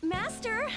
Master!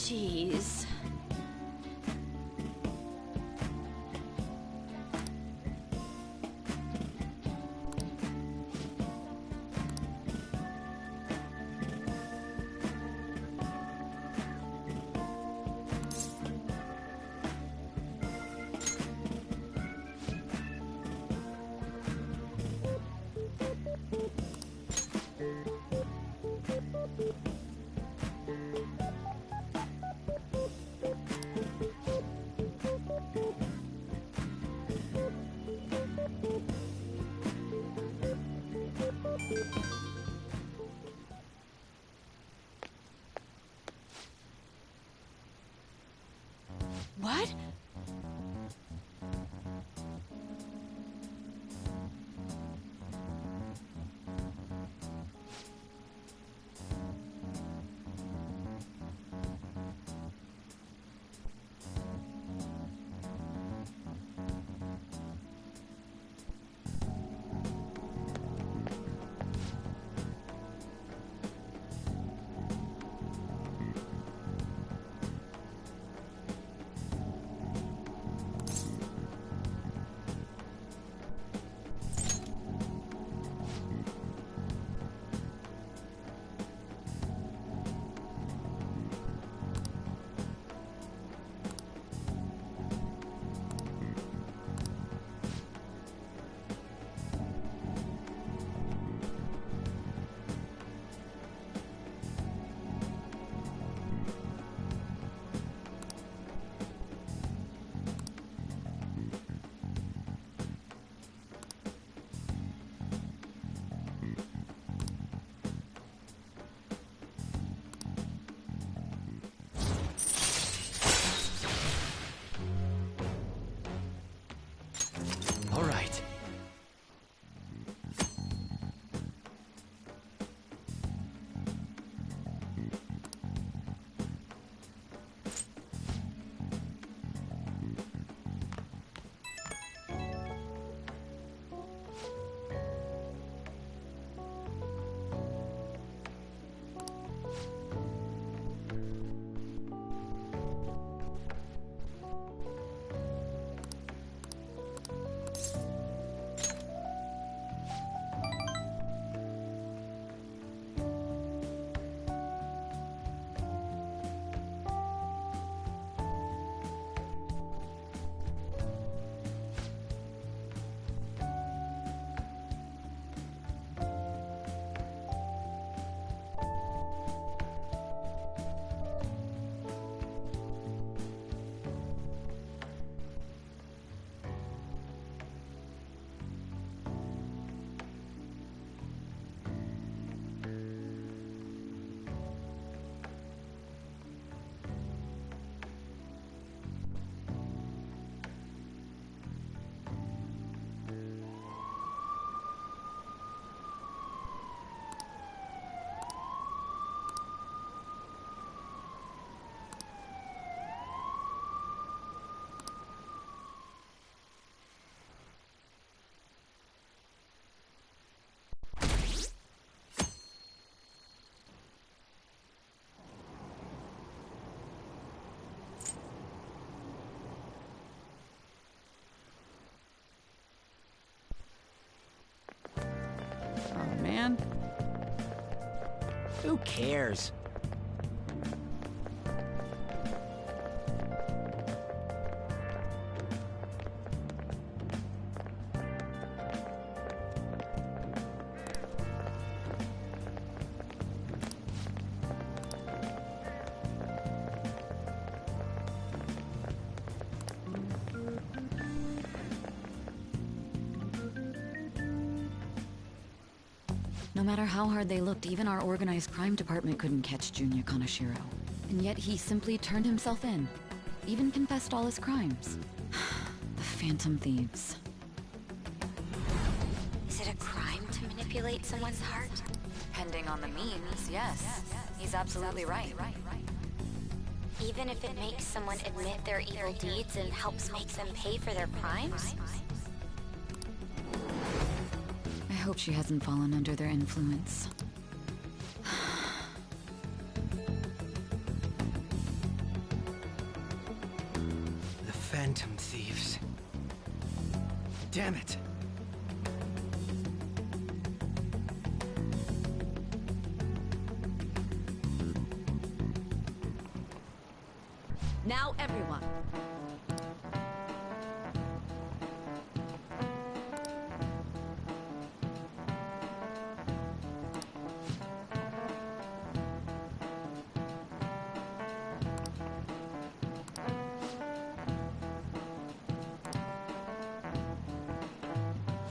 Jeez. What? again? Who cares? No matter how hard they looked, even our organized crime department couldn't catch Junior Kaneshiro. And yet he simply turned himself in. Even confessed all his crimes. The Phantom Thieves. Is it a crime to manipulate someone's heart? Depending on the means, yes. He's absolutely right. Even if it makes someone admit their evil deeds and helps make them pay for their crimes? I hope she hasn't fallen under their influence. The Phantom Thieves. Damn it! Now everyone.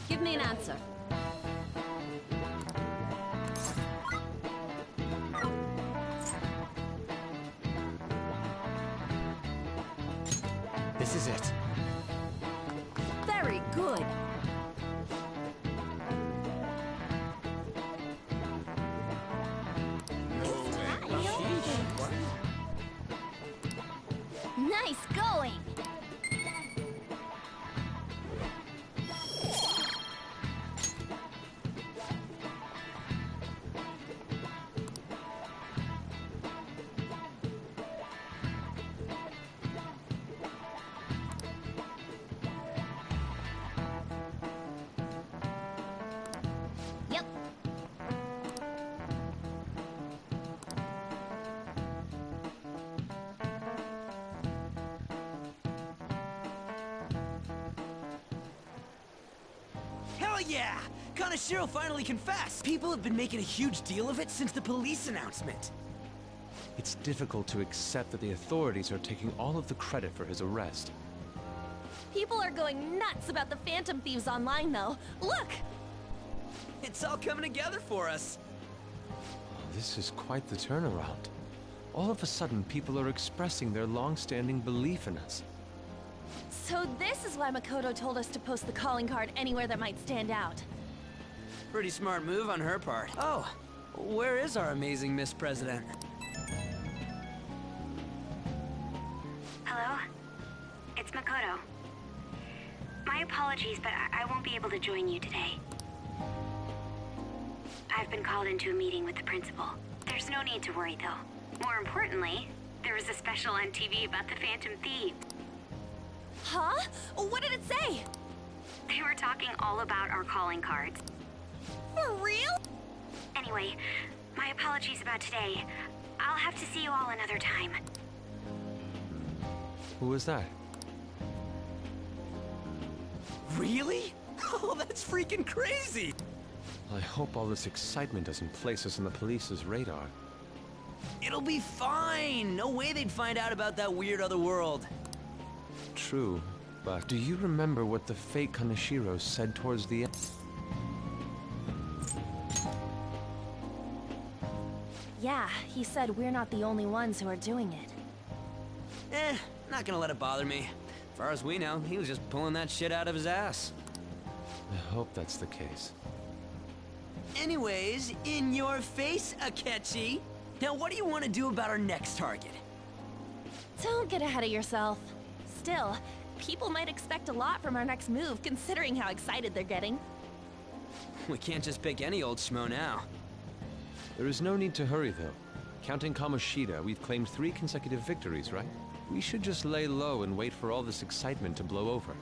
Give me an answer. This is it. Very good. Nice going! Yep. Hell yeah! Kaneshiro finally confessed! People have been making a huge deal of it since the police announcement. It's difficult to accept that the authorities are taking all of the credit for his arrest. People are going nuts about the Phantom Thieves online, though. Look! It's all coming together for us. This is quite the turnaround. All of a sudden, people are expressing their long-standing belief in us. So this is why Makoto told us to post the calling card anywhere that might stand out. Pretty smart move on her part. Oh, where is our amazing Miss President? Hello? It's Makoto. My apologies, but I won't be able to join you today. I've been called into a meeting with the principal. There's no need to worry, though. More importantly, there was a special on TV about the Phantom Thieves. Huh? What did it say? They were talking all about our calling cards. For real? Anyway, my apologies about today. I'll have to see you all another time. Who was that? Really? Oh, that's freaking crazy! I hope all this excitement doesn't place us on the police's radar. It'll be fine! No way they'd find out about that weird other world. True, but do you remember what the fake Kaneshiro said towards the end? Yeah, he said we're not the only ones who are doing it. Not gonna let it bother me. As far as we know, he was just pulling that shit out of his ass. I hope that's the case. Anyways, in your face, Akechi. Now what do you want to do about our next target? Don't get ahead of yourself. Still, people might expect a lot from our next move, considering how excited they're getting. We can't just pick any old schmo now. There is no need to hurry, though. Counting Kamoshida, we've claimed 3 consecutive victories, right? We should just lay low and wait for all this excitement to blow over.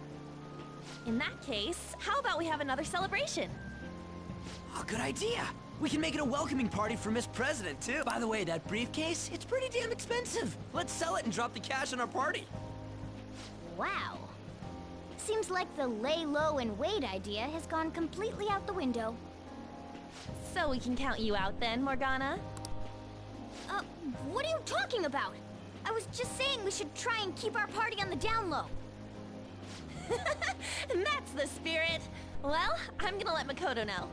In that case, how about we have another celebration? Oh, good idea. We can make it a welcoming party for Miss President, too. By the way, that briefcase, it's pretty damn expensive. Let's sell it and drop the cash on our party. Wow. Seems like the lay low and wait idea has gone completely out the window. So we can count you out then, Morgana? What are you talking about? I was just saying we should try and keep our party on the down low. That's the spirit. Well, I'm gonna let Makoto know.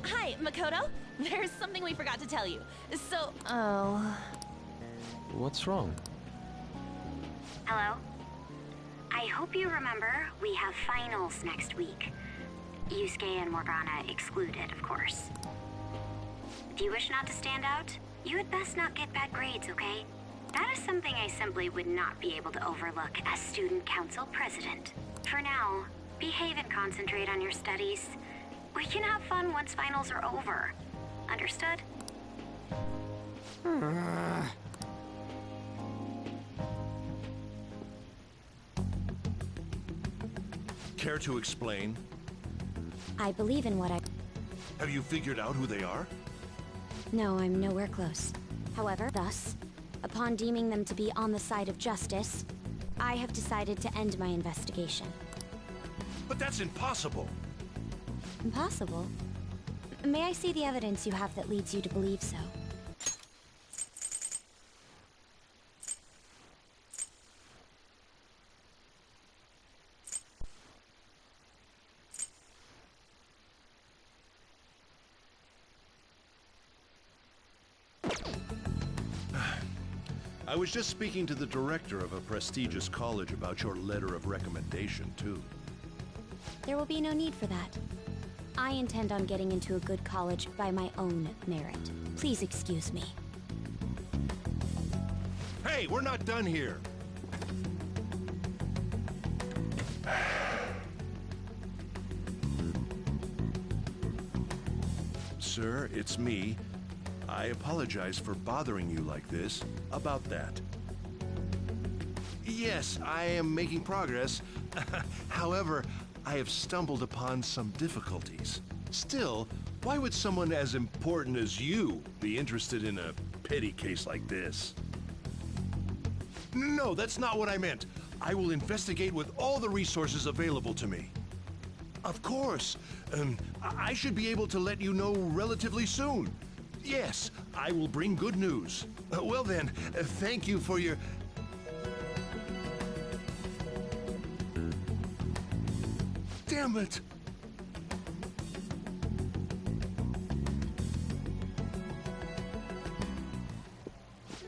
Hi, Makoto. There's something we forgot to tell you. So, What's wrong? Hello? I hope you remember we have finals next week. Yusuke and Morgana excluded, of course. If you wish not to stand out, you had best not get bad grades, okay? That is something I simply would not be able to overlook as student council president. For now, behave and concentrate on your studies. We can have fun once finals are over. Understood? Care to explain? I believe in what I... Have you figured out who they are? No, I'm nowhere close. However, thus, upon deeming them to be on the side of justice, I have decided to end my investigation. But that's impossible! Impossible? May I see the evidence you have that leads you to believe so? I was just speaking to the director of a prestigious college about your letter of recommendation, too. There will be no need for that. I intend on getting into a good college by my own merit. Please excuse me. Hey, we're not done here! Sir, it's me. I apologize for bothering you like this about that. Yes, I am making progress. However, I have stumbled upon some difficulties. Still, why would someone as important as you be interested in a petty case like this? No, that's not what I meant. I will investigate with all the resources available to me. Of course. I should be able to let you know relatively soon. Yes, I will bring good news. Well then, thank you for your... Damn it!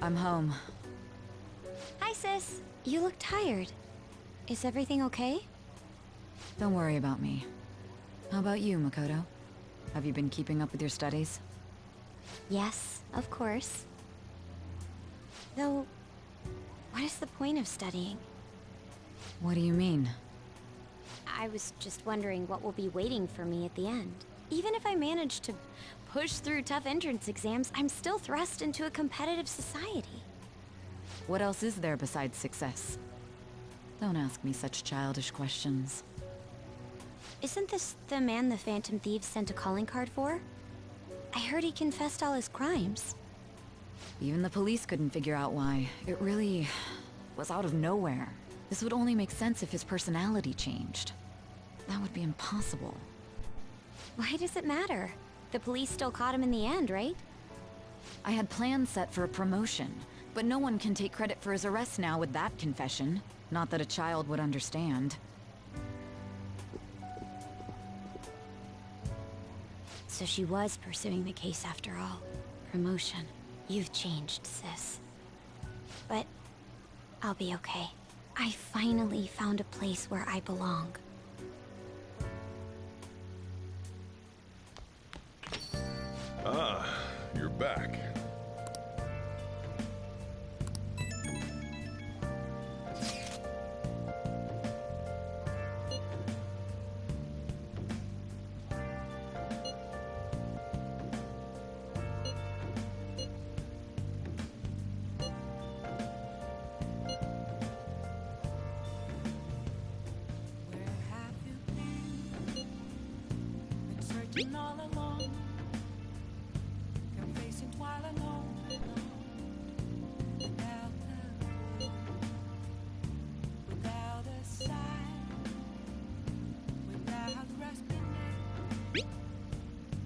I'm home. Hi, sis. You look tired. Is everything okay? Don't worry about me. How about you, Makoto? Have you been keeping up with your studies? Yes, of course. Though, what is the point of studying? What do you mean? I was just wondering what will be waiting for me at the end. Even if I manage to push through tough entrance exams, I'm still thrust into a competitive society. What else is there besides success? Don't ask me such childish questions. Isn't this the man the Phantom Thieves sent a calling card for? I heard he confessed all his crimes. Even the police couldn't figure out why. It really was out of nowhere. This would only make sense if his personality changed. That would be impossible. Why does it matter? The police still caught him in the end, right? I had plans set for a promotion, but no one can take credit for his arrest now with that confession. Not that a child would understand. So she was pursuing the case after all. Promotion. You've changed, sis. But I'll be okay. I finally found a place where I belong. Ah, you're back. And all alone, complacent while alone, without a clue, without a sign, without grasping it.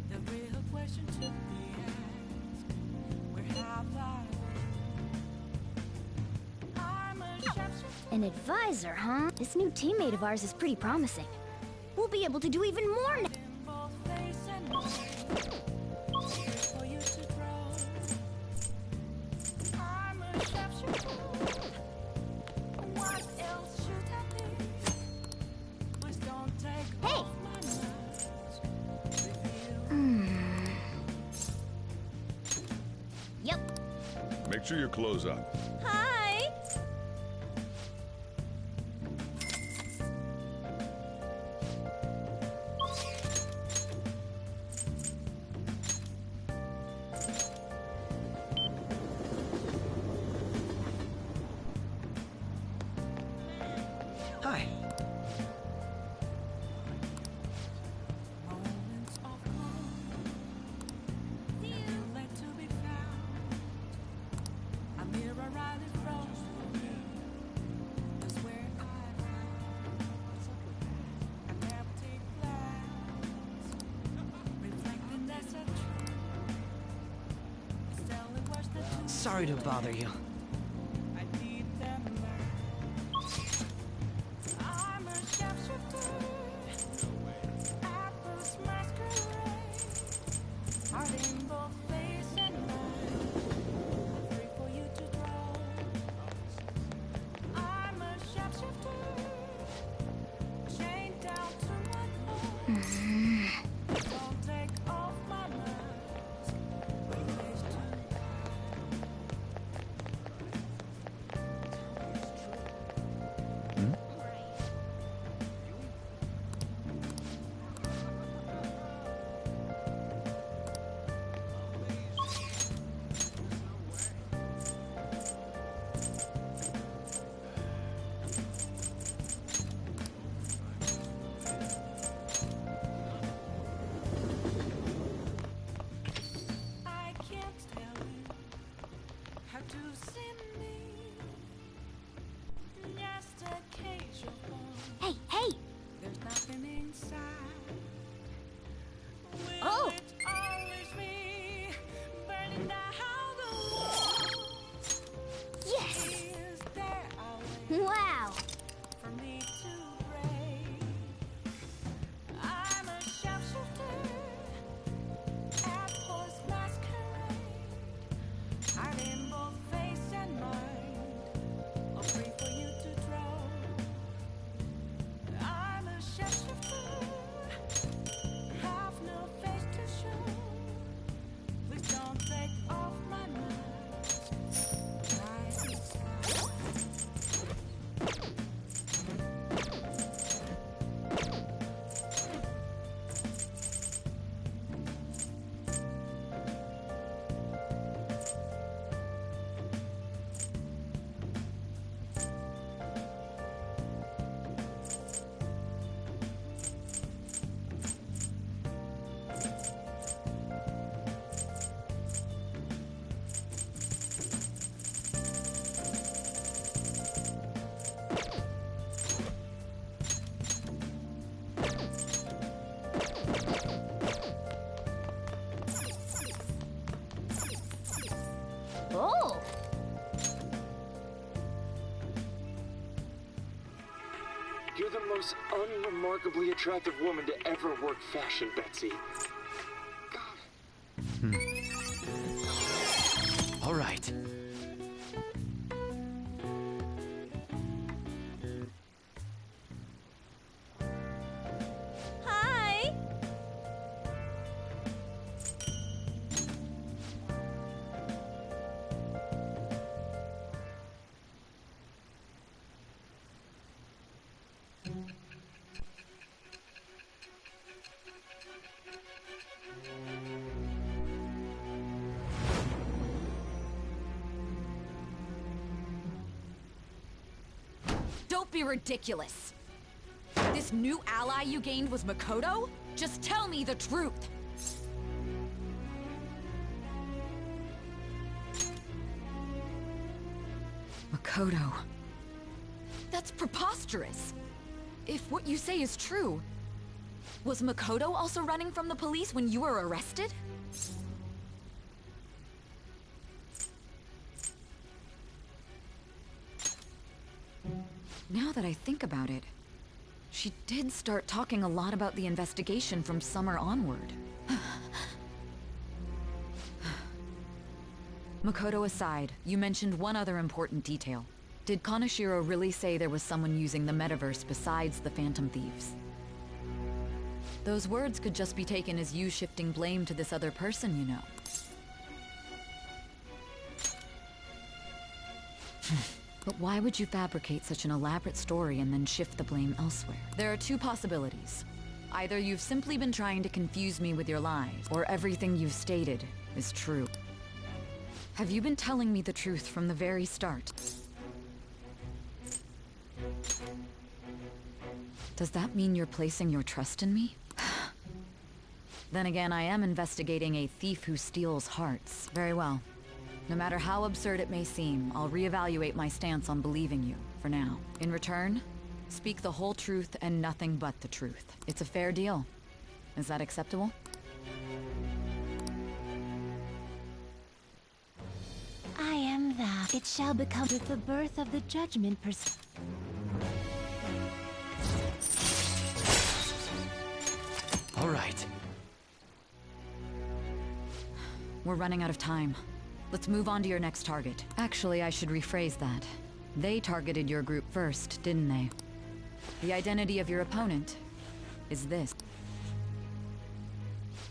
The real question to be asked: where have I been? I'm a sharpshooter. An advisor, huh? This new teammate of ours is pretty promising. We'll be able to do even more now. Hey! Yep. Make sure your clothes up. Hi! Hi. Moments of calm, neglect to be found. A mirror right in front of me is where I found an empty glass, reflecting that's a truth. It's telling what's the truth. Sorry to bother you. I need them back. I'm a sharpshooter. Apples masquerade. Heart in both face and mind. Free for you to draw. I'm a sharpshooter. Chained down to my core. Don't take off my mask. Face to I can't tell you how to see me. Just a cage of bones. Hey, hey! There's nothing inside. Will Oh. it always be burning down the walls? Yes! Is there a way Wow! for me to break? I'm a sharpshooter at horse masquerade. Heart in both face and mind, all free for you to draw. I'm a sharpshooter, have no face to show. Please don't take off my mask. Night sky. Oh! You're the most unremarkably attractive woman to ever work fashion, Betsy. All right. Hi! Don't be ridiculous. This new ally you gained was Makoto? Just tell me the truth! Makoto. That's preposterous! If what you say is true, was Makoto also running from the police when you were arrested? Now that I think about it, she did start talking a lot about the investigation from summer onward. Makoto aside, you mentioned one other important detail. Did Kaneshiro really say there was someone using the metaverse besides the Phantom Thieves? Those words could just be taken as you shifting blame to this other person, you know. But why would you fabricate such an elaborate story and then shift the blame elsewhere? There are two possibilities. Either you've simply been trying to confuse me with your lies, or everything you've stated is true. Have you been telling me the truth from the very start? Does that mean you're placing your trust in me? Then again, I am investigating a thief who steals hearts. Very well. No matter how absurd it may seem, I'll reevaluate my stance on believing you, for now. In return, speak the whole truth and nothing but the truth. It's a fair deal. Is that acceptable? I am that. It shall become with the birth of the judgment All right. We're running out of time. Let's move on to your next target. Actually, I should rephrase that. They targeted your group first, didn't they? The identity of your opponent is this.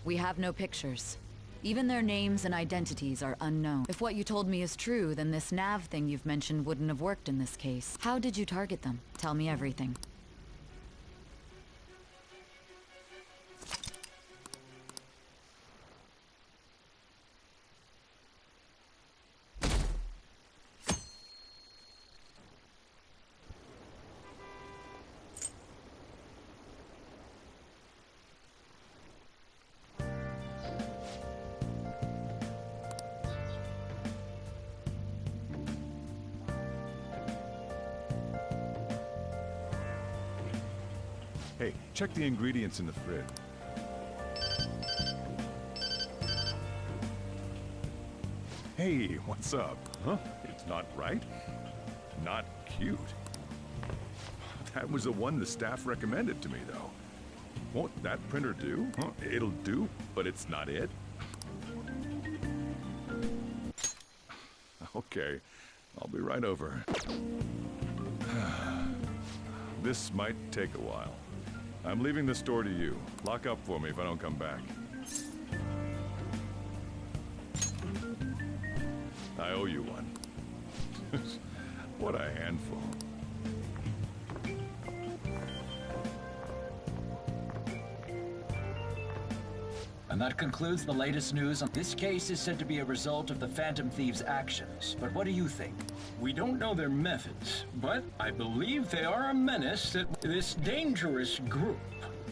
We have no pictures. Even their names and identities are unknown. If what you told me is true, then this nav thing you've mentioned wouldn't have worked in this case. How did you target them? Tell me everything. Hey, check the ingredients in the fridge. Hey, what's up? Huh? It's not right? Not cute. That was the one the staff recommended to me, though. Won't that printer do? Huh? It'll do, but it's not it? Okay, I'll be right over. This might take a while. I'm leaving the store to you. Lock up for me if I don't come back. I owe you one. What a handful. And that concludes the latest news. This case is said to be a result of the Phantom Thieves' actions. But what do you think? We don't know their methods, but I believe they are a menace that this dangerous group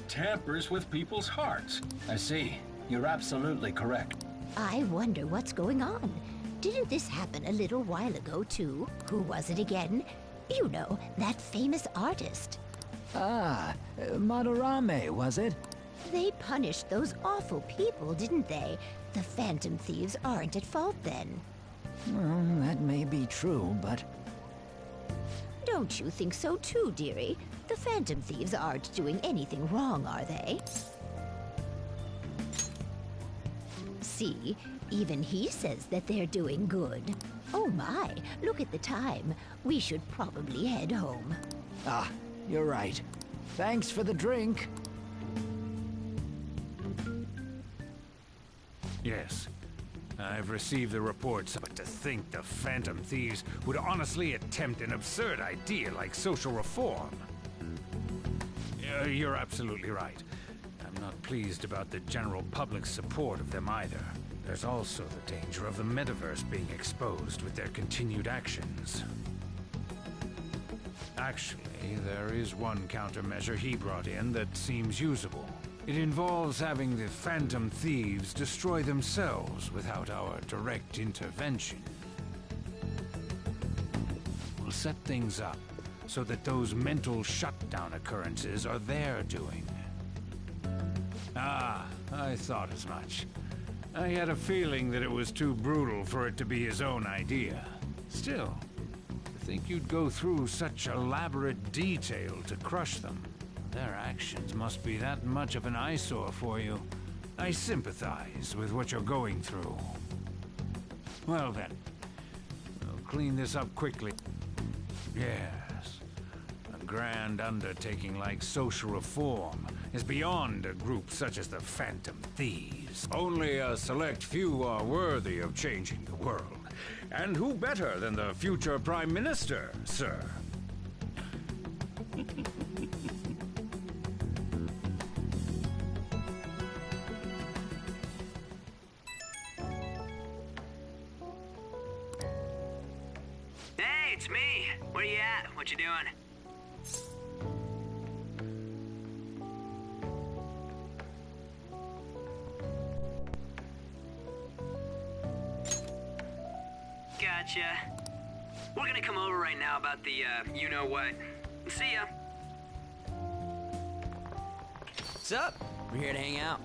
tampers with people's hearts. I see. You're absolutely correct. I wonder what's going on. Didn't this happen a little while ago, too? Who was it again? You know, that famous artist. Ah, Madarame, was it? They punished those awful people, didn't they? The Phantom Thieves aren't at fault then. Well, that may be true, but... Don't you think so too, dearie? The Phantom Thieves aren't doing anything wrong, are they? See, even he says that they're doing good. Oh my, look at the time. We should probably head home. Ah, you're right. Thanks for the drink. Yes. I've received the reports, but to think the Phantom Thieves would honestly attempt an absurd idea like social reform. You're absolutely right. I'm not pleased about the general public's support of them either. There's also the danger of the metaverse being exposed with their continued actions. Actually, there is one countermeasure he brought in that seems usable. It involves having the Phantom Thieves destroy themselves without our direct intervention. We'll set things up so that those mental shutdown occurrences are their doing. Ah, I thought as much. I had a feeling that it was too brutal for it to be his own idea. Still, to think you'd go through such elaborate detail to crush them. Their actions must be that much of an eyesore for you. I sympathize with what you're going through. Well then, we'll clean this up quickly. Yes, a grand undertaking like social reform is beyond a group such as the Phantom Thieves. Only a select few are worthy of changing the world. And who better than the future Prime Minister, sir? Hey, it's me. Where you at? What you doing? Gotcha. We're gonna come over right now about the, you-know-what. See ya. What's up? We're here to hang out.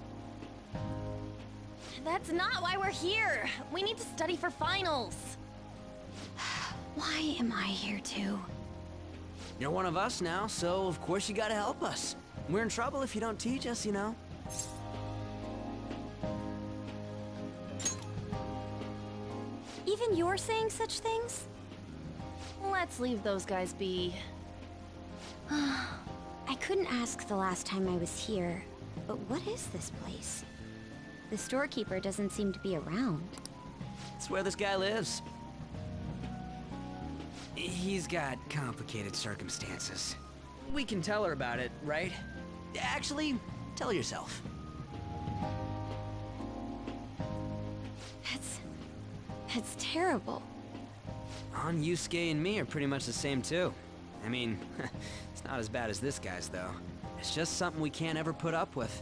That's not why we're here. We need to study for finals. Why am I here too? You're one of us now, so of course you gotta help us. We're in trouble if you don't teach us, you know. Even you're saying such things? Let's leave those guys be. I couldn't ask the last time I was here, but what is this place? The storekeeper doesn't seem to be around. It's where this guy lives. He's got complicated circumstances. We can tell her about it, right? Actually, tell yourself. That's terrible. On Yusuke and me are pretty much the same too. I mean, it's not as bad as this guy's though. It's just something we can't ever put up with.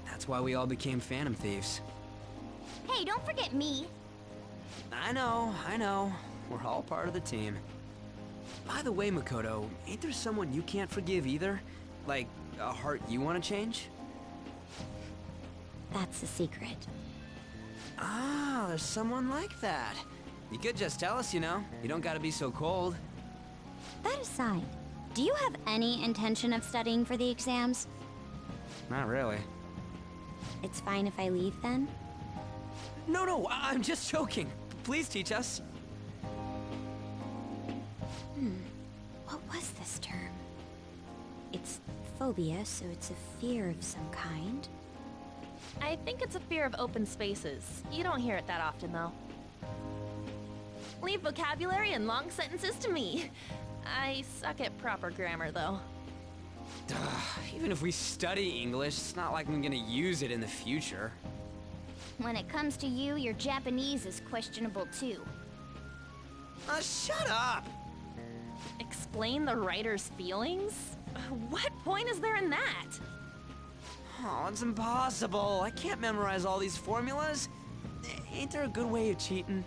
That's why we all became Phantom Thieves. Hey, don't forget me. I know. We're all part of the team. By the way, Makoto, ain't there someone you can't forgive either? Like, a heart you want to change? That's a secret. Ah, there's someone like that. You could just tell us, you know. You don't gotta be so cold. That aside, do you have any intention of studying for the exams? Not really. It's fine if I leave then? No, I'm just joking. Please teach us. What was this term? It's phobia, so it's a fear of some kind. I think it's a fear of open spaces. You don't hear it that often, though. Leave vocabulary and long sentences to me. I suck at proper grammar, though. Even if we study English, it's not like I'm gonna use it in the future. When it comes to you, your Japanese is questionable too. Shut up! Explain the writer's feelings? What point is there in that? Oh, it's impossible. I can't memorize all these formulas. Ain't there a good way of cheating?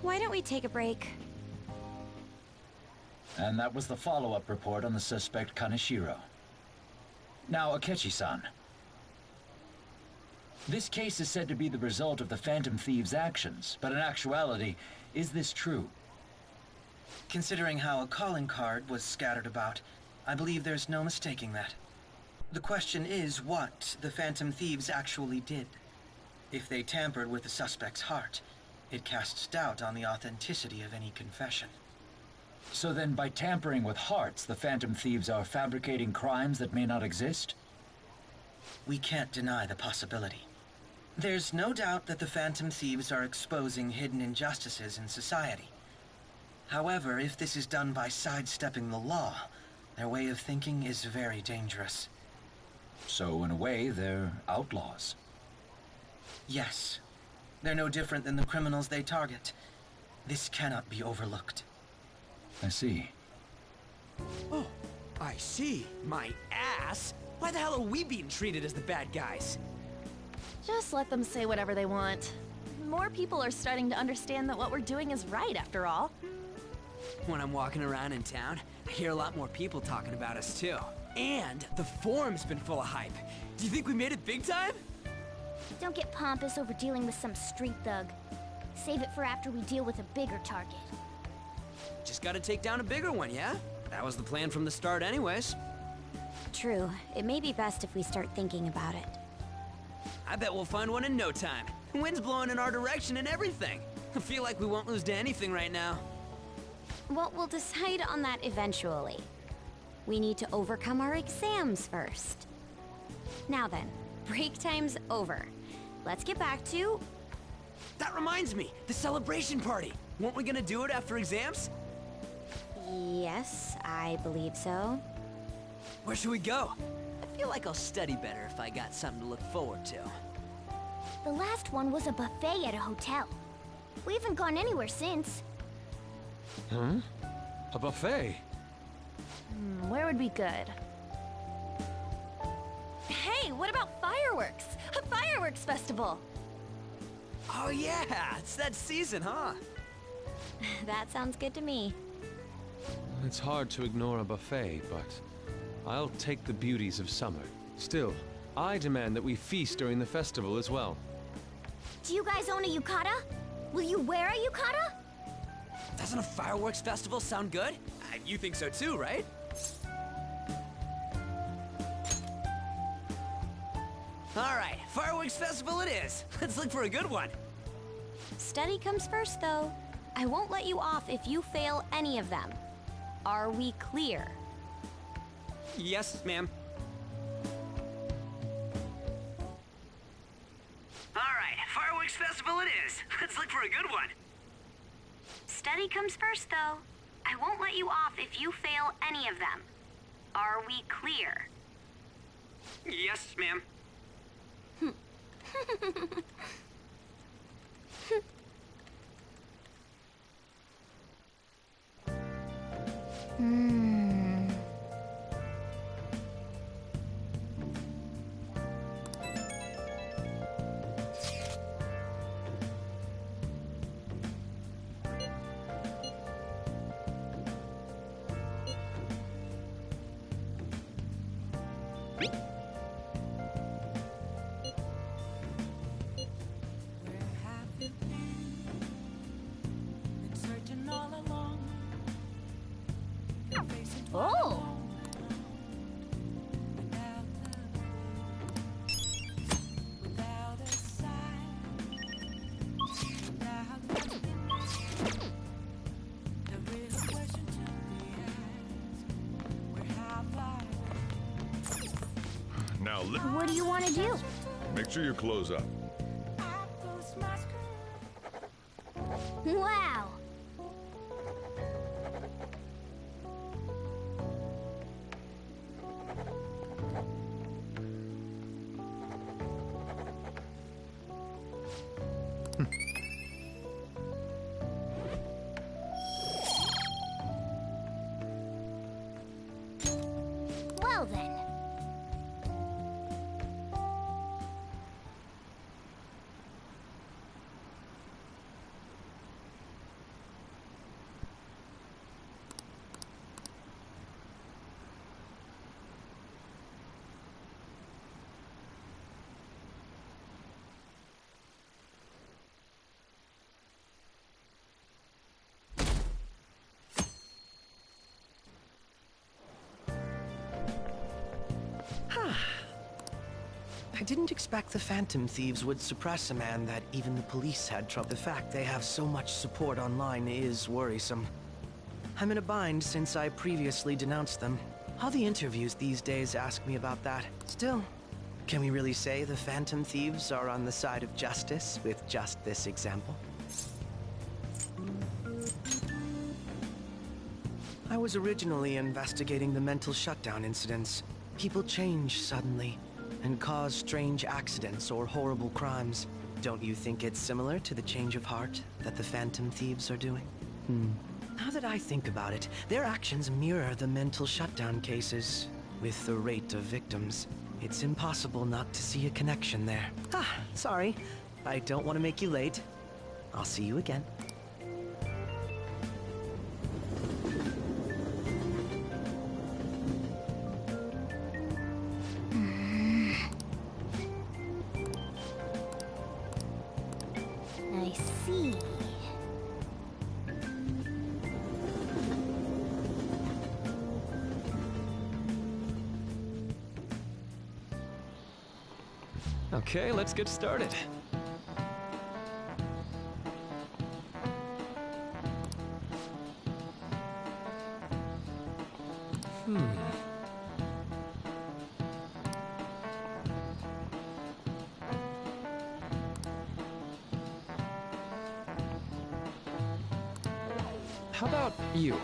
Why don't we take a break? And that was the follow-up report on the suspect Kaneshiro. Now, Akechi-san. This case is said to be the result of the Phantom Thieves' actions, but in actuality, is this true? Considering how a calling card was scattered about, I believe there's no mistaking that. The question is what the Phantom Thieves actually did. If they tampered with the suspect's heart, it casts doubt on the authenticity of any confession. So then, by tampering with hearts, the Phantom Thieves are fabricating crimes that may not exist? We can't deny the possibility. There's no doubt that the Phantom Thieves are exposing hidden injustices in society. However, if this is done by sidestepping the law, their way of thinking is very dangerous. So, in a way, they're outlaws. Yes. They're no different than the criminals they target. This cannot be overlooked. I see. Oh, I see. My ass? Why the hell are we being treated as the bad guys? Just let them say whatever they want. More people are starting to understand that what we're doing is right, after all. When I'm walking around in town, I hear a lot more people talking about us too. And the forum's been full of hype. Do you think we made it big time? Don't get pompous over dealing with some street thug. Save it for after we deal with a bigger target. Just gotta take down a bigger one, yeah? That was the plan from the start anyways. True. It may be best if we start thinking about it. I bet we'll find one in no time. The wind's blowing in our direction and everything. I feel like we won't lose to anything right now. Well, we'll decide on that eventually. We need to overcome our exams first. Now then, break time's over. Let's get back to... That reminds me, the celebration party. Weren't we gonna do it after exams? Yes, I believe so. Where should we go? I feel like I'll study better if I got something to look forward to. The last one was a buffet at a hotel. We haven't gone anywhere since. Huh? A buffet? Where would be good? Hey, what about fireworks? A fireworks festival! Oh yeah, it's that season, huh? That sounds good to me. It's hard to ignore a buffet, but I'll take the beauties of summer. Still, I demand that we feast during the festival as well. Do you guys own a yukata? Will you wear a yukata? Doesn't a fireworks festival sound good? You think so too, right? All right, fireworks festival it is. Let's look for a good one. Study comes first, though. I won't let you off if you fail any of them. Are we clear? Yes, ma'am. All right, fireworks festival it is. Let's look for a good one. Study comes first, though. I won't let you off if you fail any of them. Are we clear? Yes, ma'am. Oh! Now, What do you want to do? make sure you close up. Wow! Well then. I didn't expect the Phantom Thieves would suppress a man that even the police had trouble. The fact they have so much support online is worrisome. I'm in a bind since I previously denounced them. All the interviews these days ask me about that. Still, can we really say the Phantom Thieves are on the side of justice with just this example? I was originally investigating the mental shutdown incidents. People change suddenly and cause strange accidents or horrible crimes. Don't you think it's similar to the change of heart that the Phantom Thieves are doing? Now that I think about it, their actions mirror the mental shutdown cases. With the rate of victims, it's impossible not to see a connection there. Ah, sorry. I don't want to make you late. I'll see you again. I see. Okay, let's get started. How about you?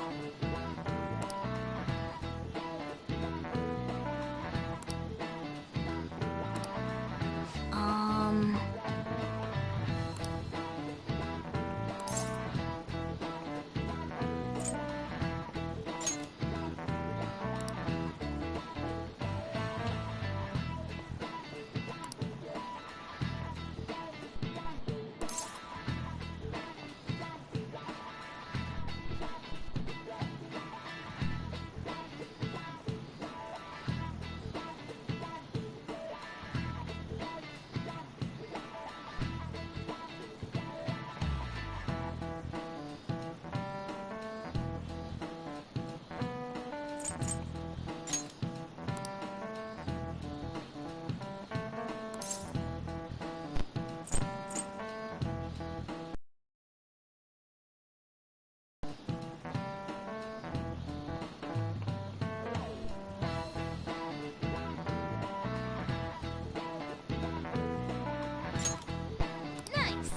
Nice.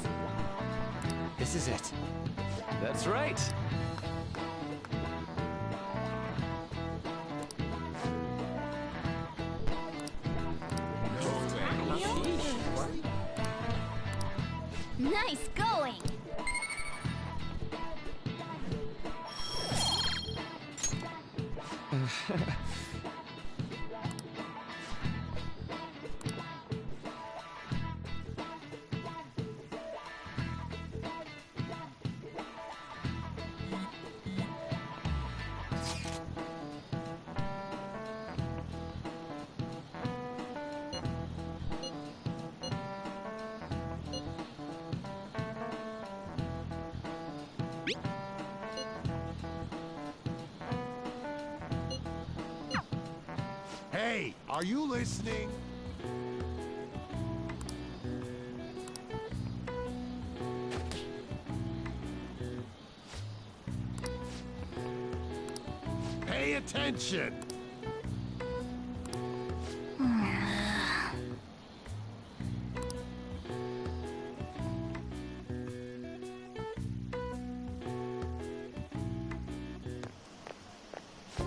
This is it. That's right. Nice going. Hey, are you listening? Pay attention!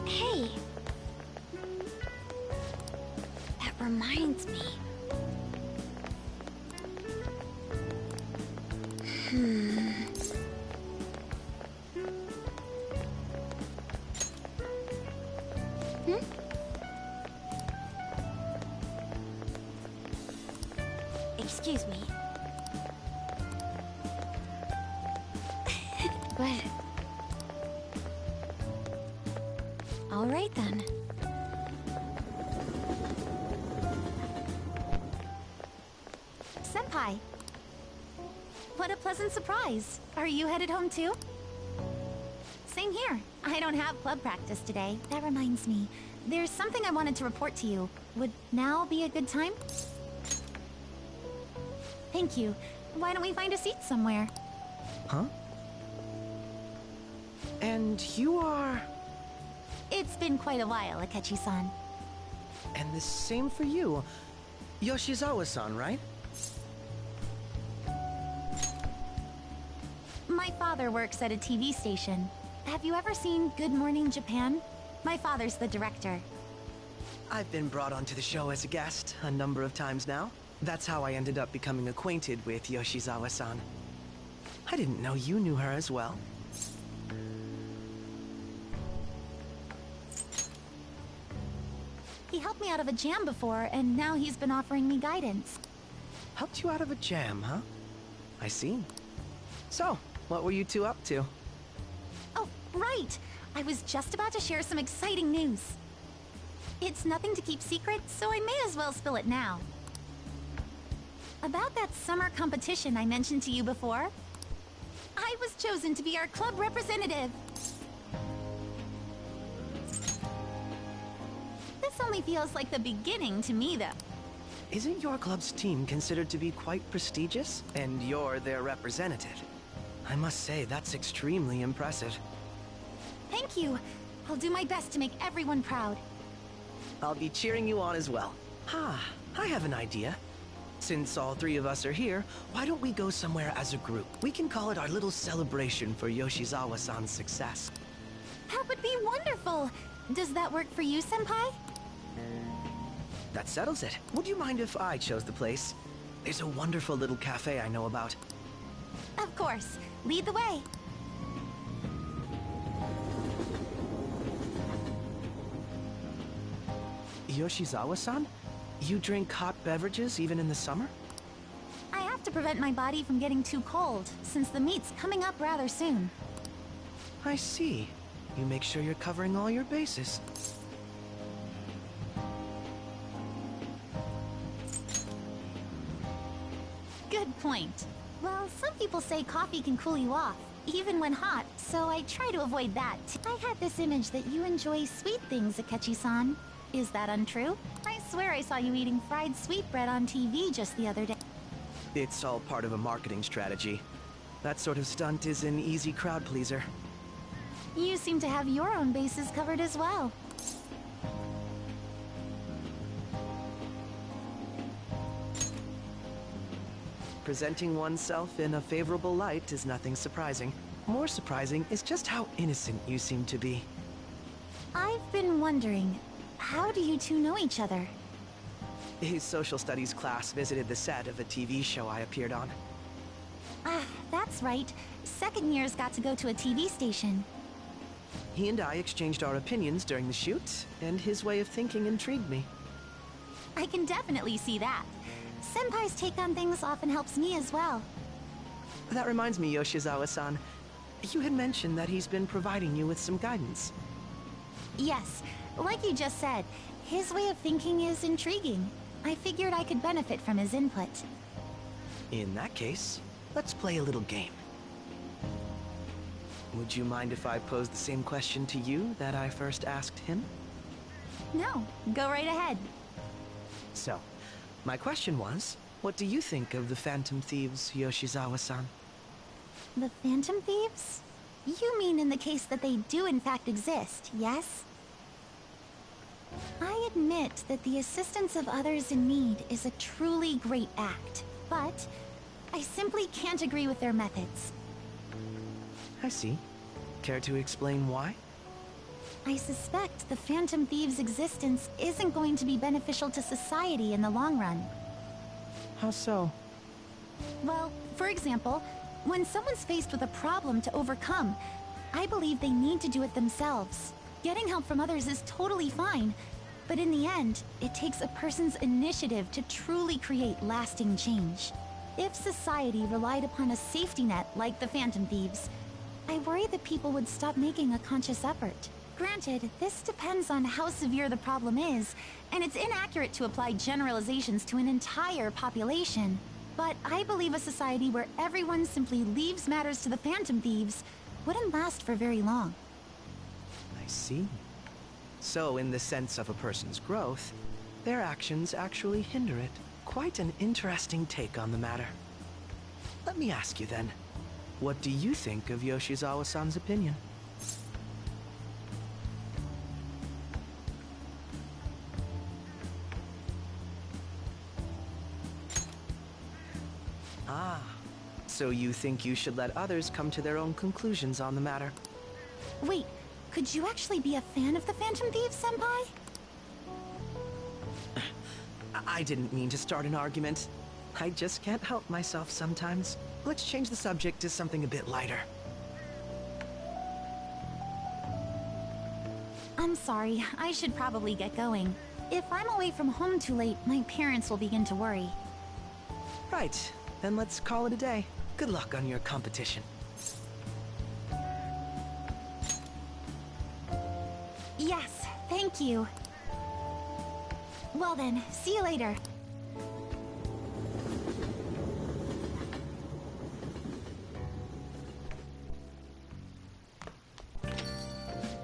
Hey! That reminds me. Excuse me. But... all right then. Senpai. What a pleasant surprise. Are you headed home too? Same here. I don't have club practice today. That reminds me. There's something I wanted to report to you. Would now be a good time? Thank you. Why don't we find a seat somewhere? Huh? And you are... It's been quite a while, Akechi-san. And the same for you. Yoshizawa-san, right? My father works at a TV station. Have you ever seen Good Morning Japan? My father's the director. I've been brought onto the show as a guest a number of times now. That's how I ended up becoming acquainted with Yoshizawa-san. I didn't know you knew her as well. helped me out of a jam before, and now he's been offering me guidance. Helped you out of a jam, huh? I see. So, what were you two up to? Oh, right! I was just about to share some exciting news. It's nothing to keep secret, so I may as well spill it now. About that summer competition I mentioned to you before, I was chosen to be our club representative. This only feels like the beginning to me, though. Isn't your club's team considered to be quite prestigious? And you're their representative. I must say, that's extremely impressive. Thank you. I'll do my best to make everyone proud. I'll be cheering you on as well. I have an idea. Since all three of us are here, why don't we go somewhere as a group? We can call it our little celebration for Yoshizawa-san's success. That would be wonderful! Does that work for you, Senpai? That settles it. Would you mind if I chose the place? There's a wonderful little cafe I know about. Of course. Lead the way. Yoshizawa-san? You drink hot beverages even in the summer? I have to prevent my body from getting too cold, since the meet's coming up rather soon. I see. You make sure you're covering all your bases. Good point. Well, some people say coffee can cool you off, even when hot, so I try to avoid that. I had this image that you enjoy sweet things, Akechi-san. Is that untrue? I swear I saw you eating fried sweetbread on TV just the other day. It's all part of a marketing strategy. That sort of stunt is an easy crowd pleaser. You seem to have your own bases covered as well. Presenting oneself in a favorable light is nothing surprising. More surprising is just how innocent you seem to be. I've been wondering, how do you two know each other? His social studies class visited the set of a TV show I appeared on. Ah, that's right. Second years got to go to a TV station. He and I exchanged our opinions during the shoot, and his way of thinking intrigued me. I can definitely see that. Senpai's take on things often helps me as well. That reminds me, Yoshizawa-san. You had mentioned that he's been providing you with some guidance. Yes, like you just said, his way of thinking is intriguing. I figured I could benefit from his input. In that case, let's play a little game. Would you mind if I posed the same question to you that I first asked him? No, go right ahead. So, my question was, what do you think of the Phantom Thieves, Yoshizawa-san? The Phantom Thieves? You mean in the case that they do in fact exist, yes? I admit that the assistance of others in need is a truly great act, but I simply can't agree with their methods. I see. Care to explain why? I suspect the Phantom Thieves' existence isn't going to be beneficial to society in the long run. How so? Well, for example, when someone's faced with a problem to overcome, I believe they need to do it themselves. Getting help from others is totally fine, but in the end, it takes a person's initiative to truly create lasting change. If society relied upon a safety net like the Phantom Thieves, I worry that people would stop making a conscious effort. Granted, this depends on how severe the problem is, and it's inaccurate to apply generalizations to an entire population. But I believe a society where everyone simply leaves matters to the Phantom Thieves wouldn't last for very long. I see. So, in the sense of a person's growth, their actions actually hinder it. Quite an interesting take on the matter. Let me ask you then, what do you think of Yoshizawa-san's opinion? Ah, so you think you should let others come to their own conclusions on the matter? Wait, could you actually be a fan of the Phantom Thieves, Senpai? I didn't mean to start an argument. I just can't help myself sometimes. Let's change the subject to something a bit lighter. I'm sorry, I should probably get going. If I'm away from home too late, my parents will begin to worry. Right. Then let's call it a day. Good luck on your competition. Yes, thank you. Well then, see you later.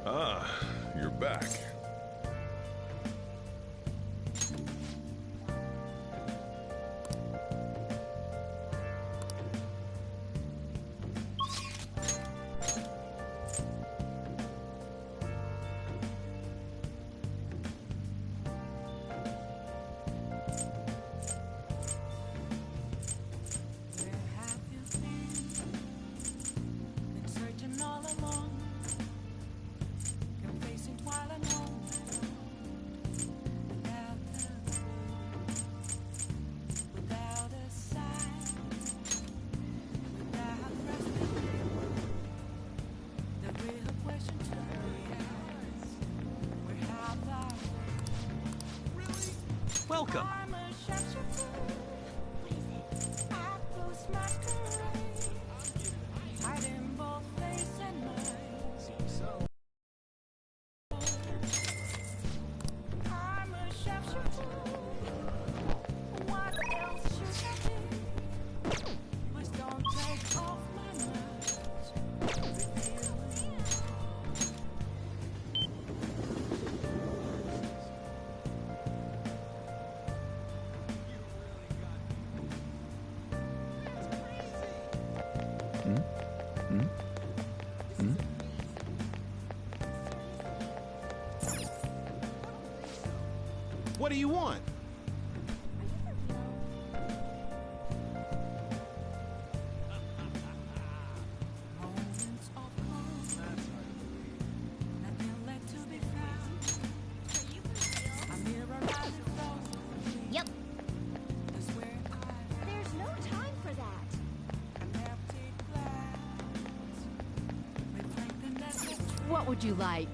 Ah, you're back. Welcome. What do you want? Yep. There's no time for that. What would you like?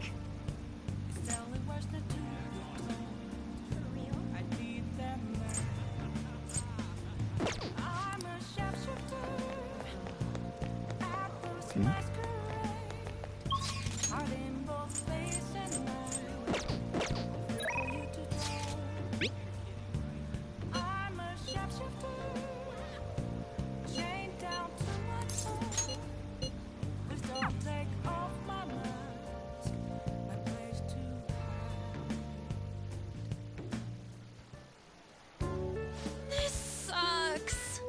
This sucks.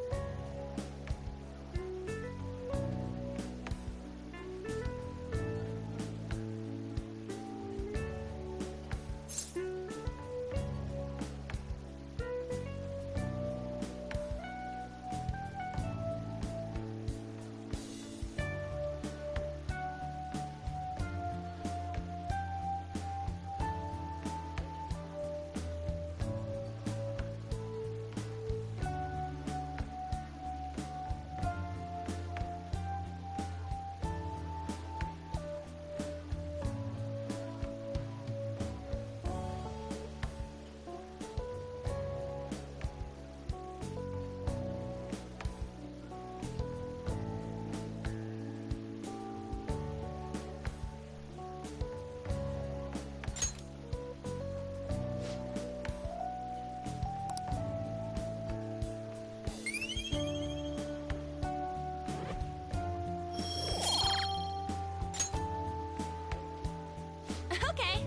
Okay.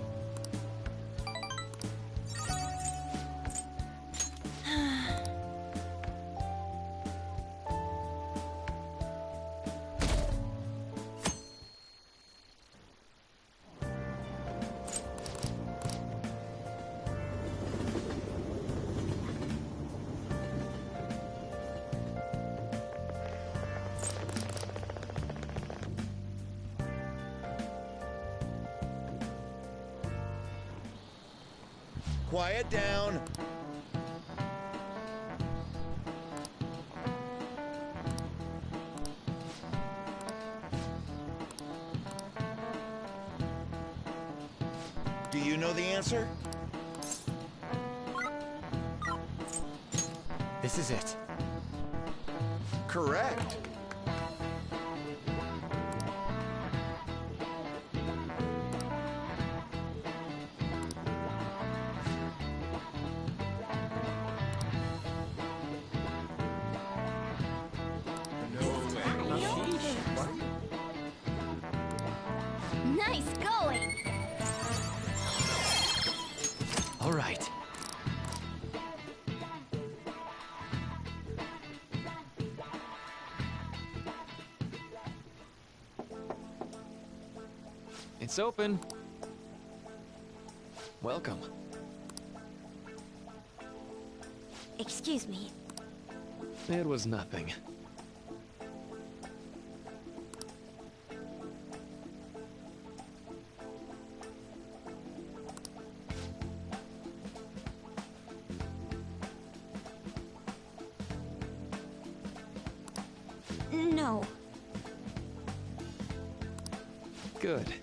Quiet down. Do you know the answer? This is it. Correct. Nice going! All right. It's open. Welcome. Excuse me. It was nothing. No. Good.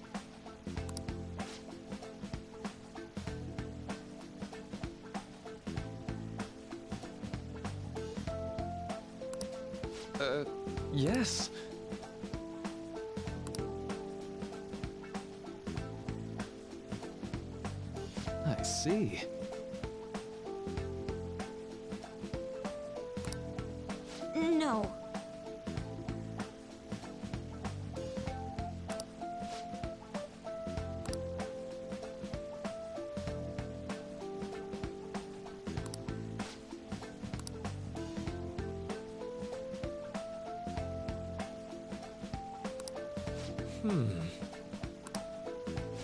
Yes. I see. No.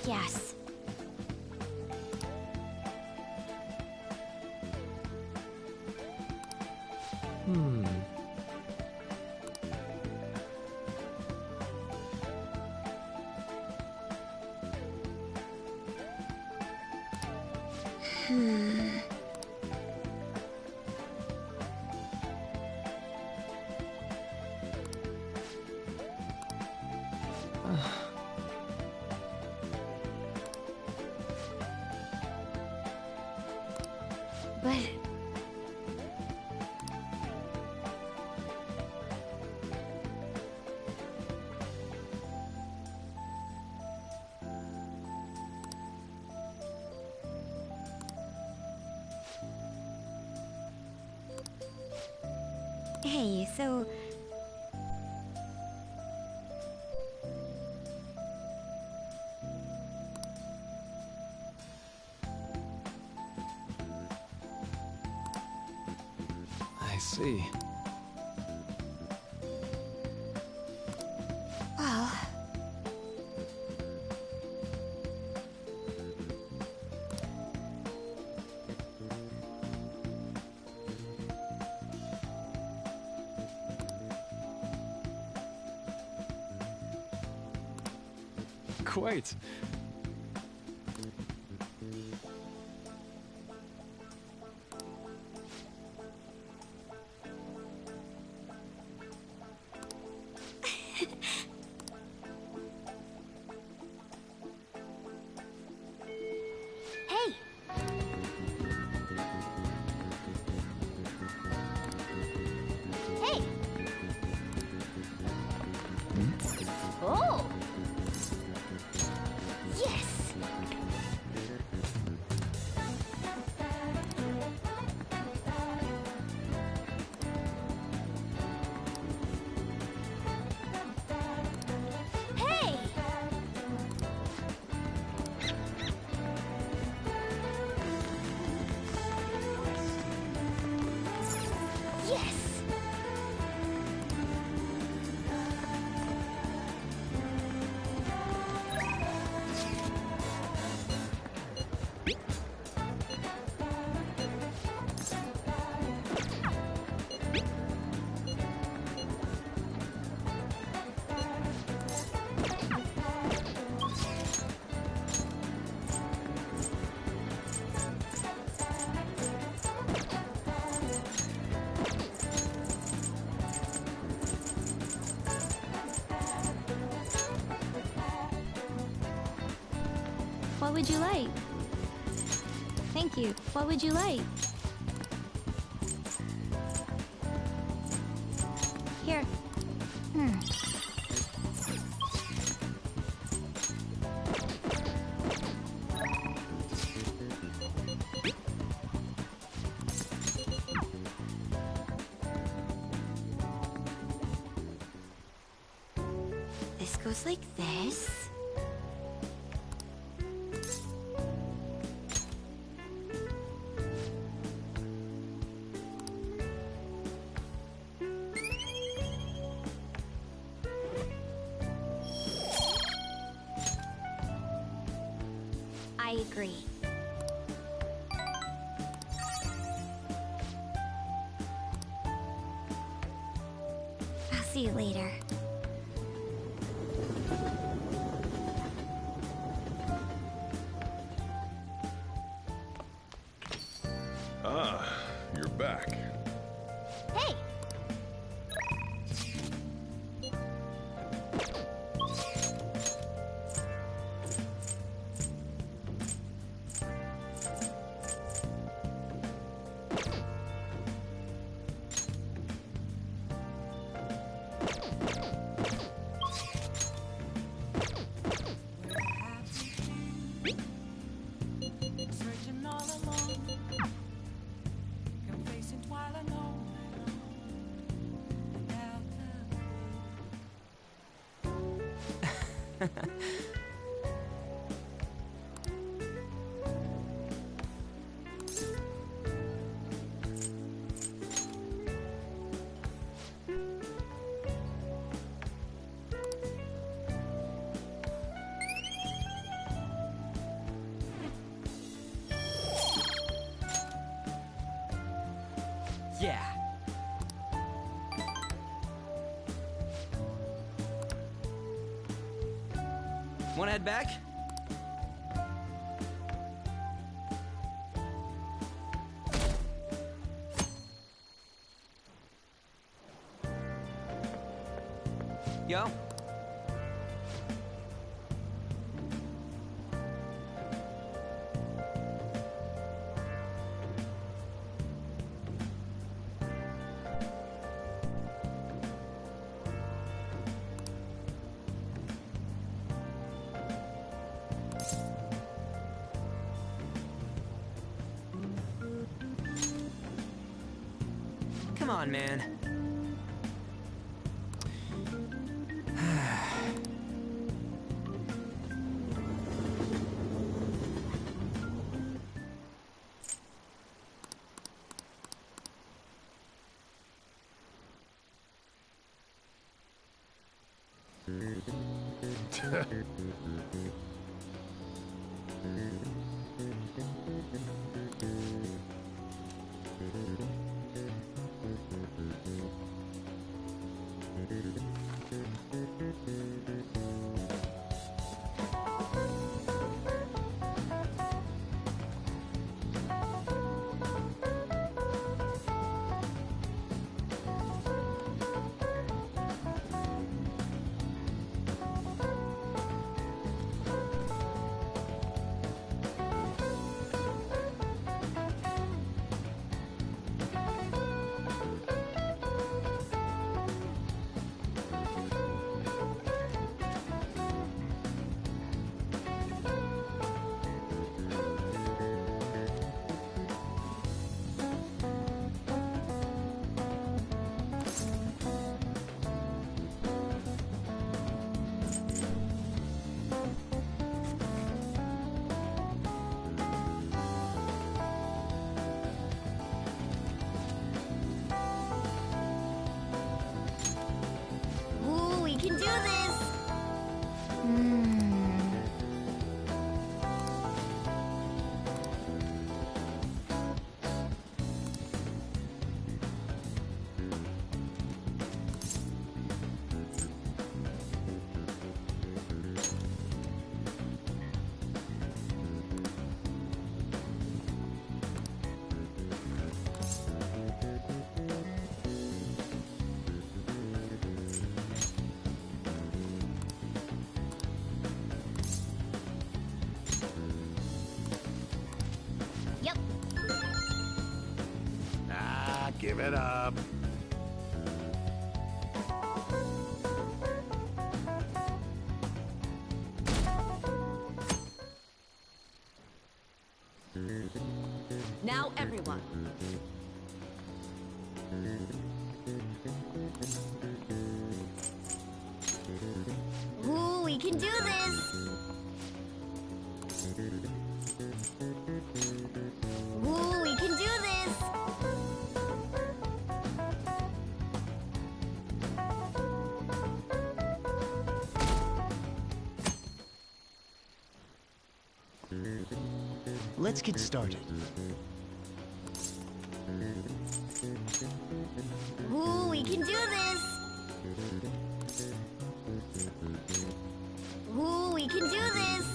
Yes. But... Hey, so... I see. Well... Quite. Hey! Hey! Oh! Yes! Hey! Yes! What would you like? Thank you. What would you like? goes like this. I agree. I'll see you later. Ah, you're back. Hey! Searching all alone, complacent while alone, without Yeah. Wanna head back? Yo. Come on, man. Ooh, we can do this! Yep. Ah, give it up. Now everyone. Ooh, can do this! Ooh, we can do this! Let's get started. Ooh, we can do this! Ooh, we can do this!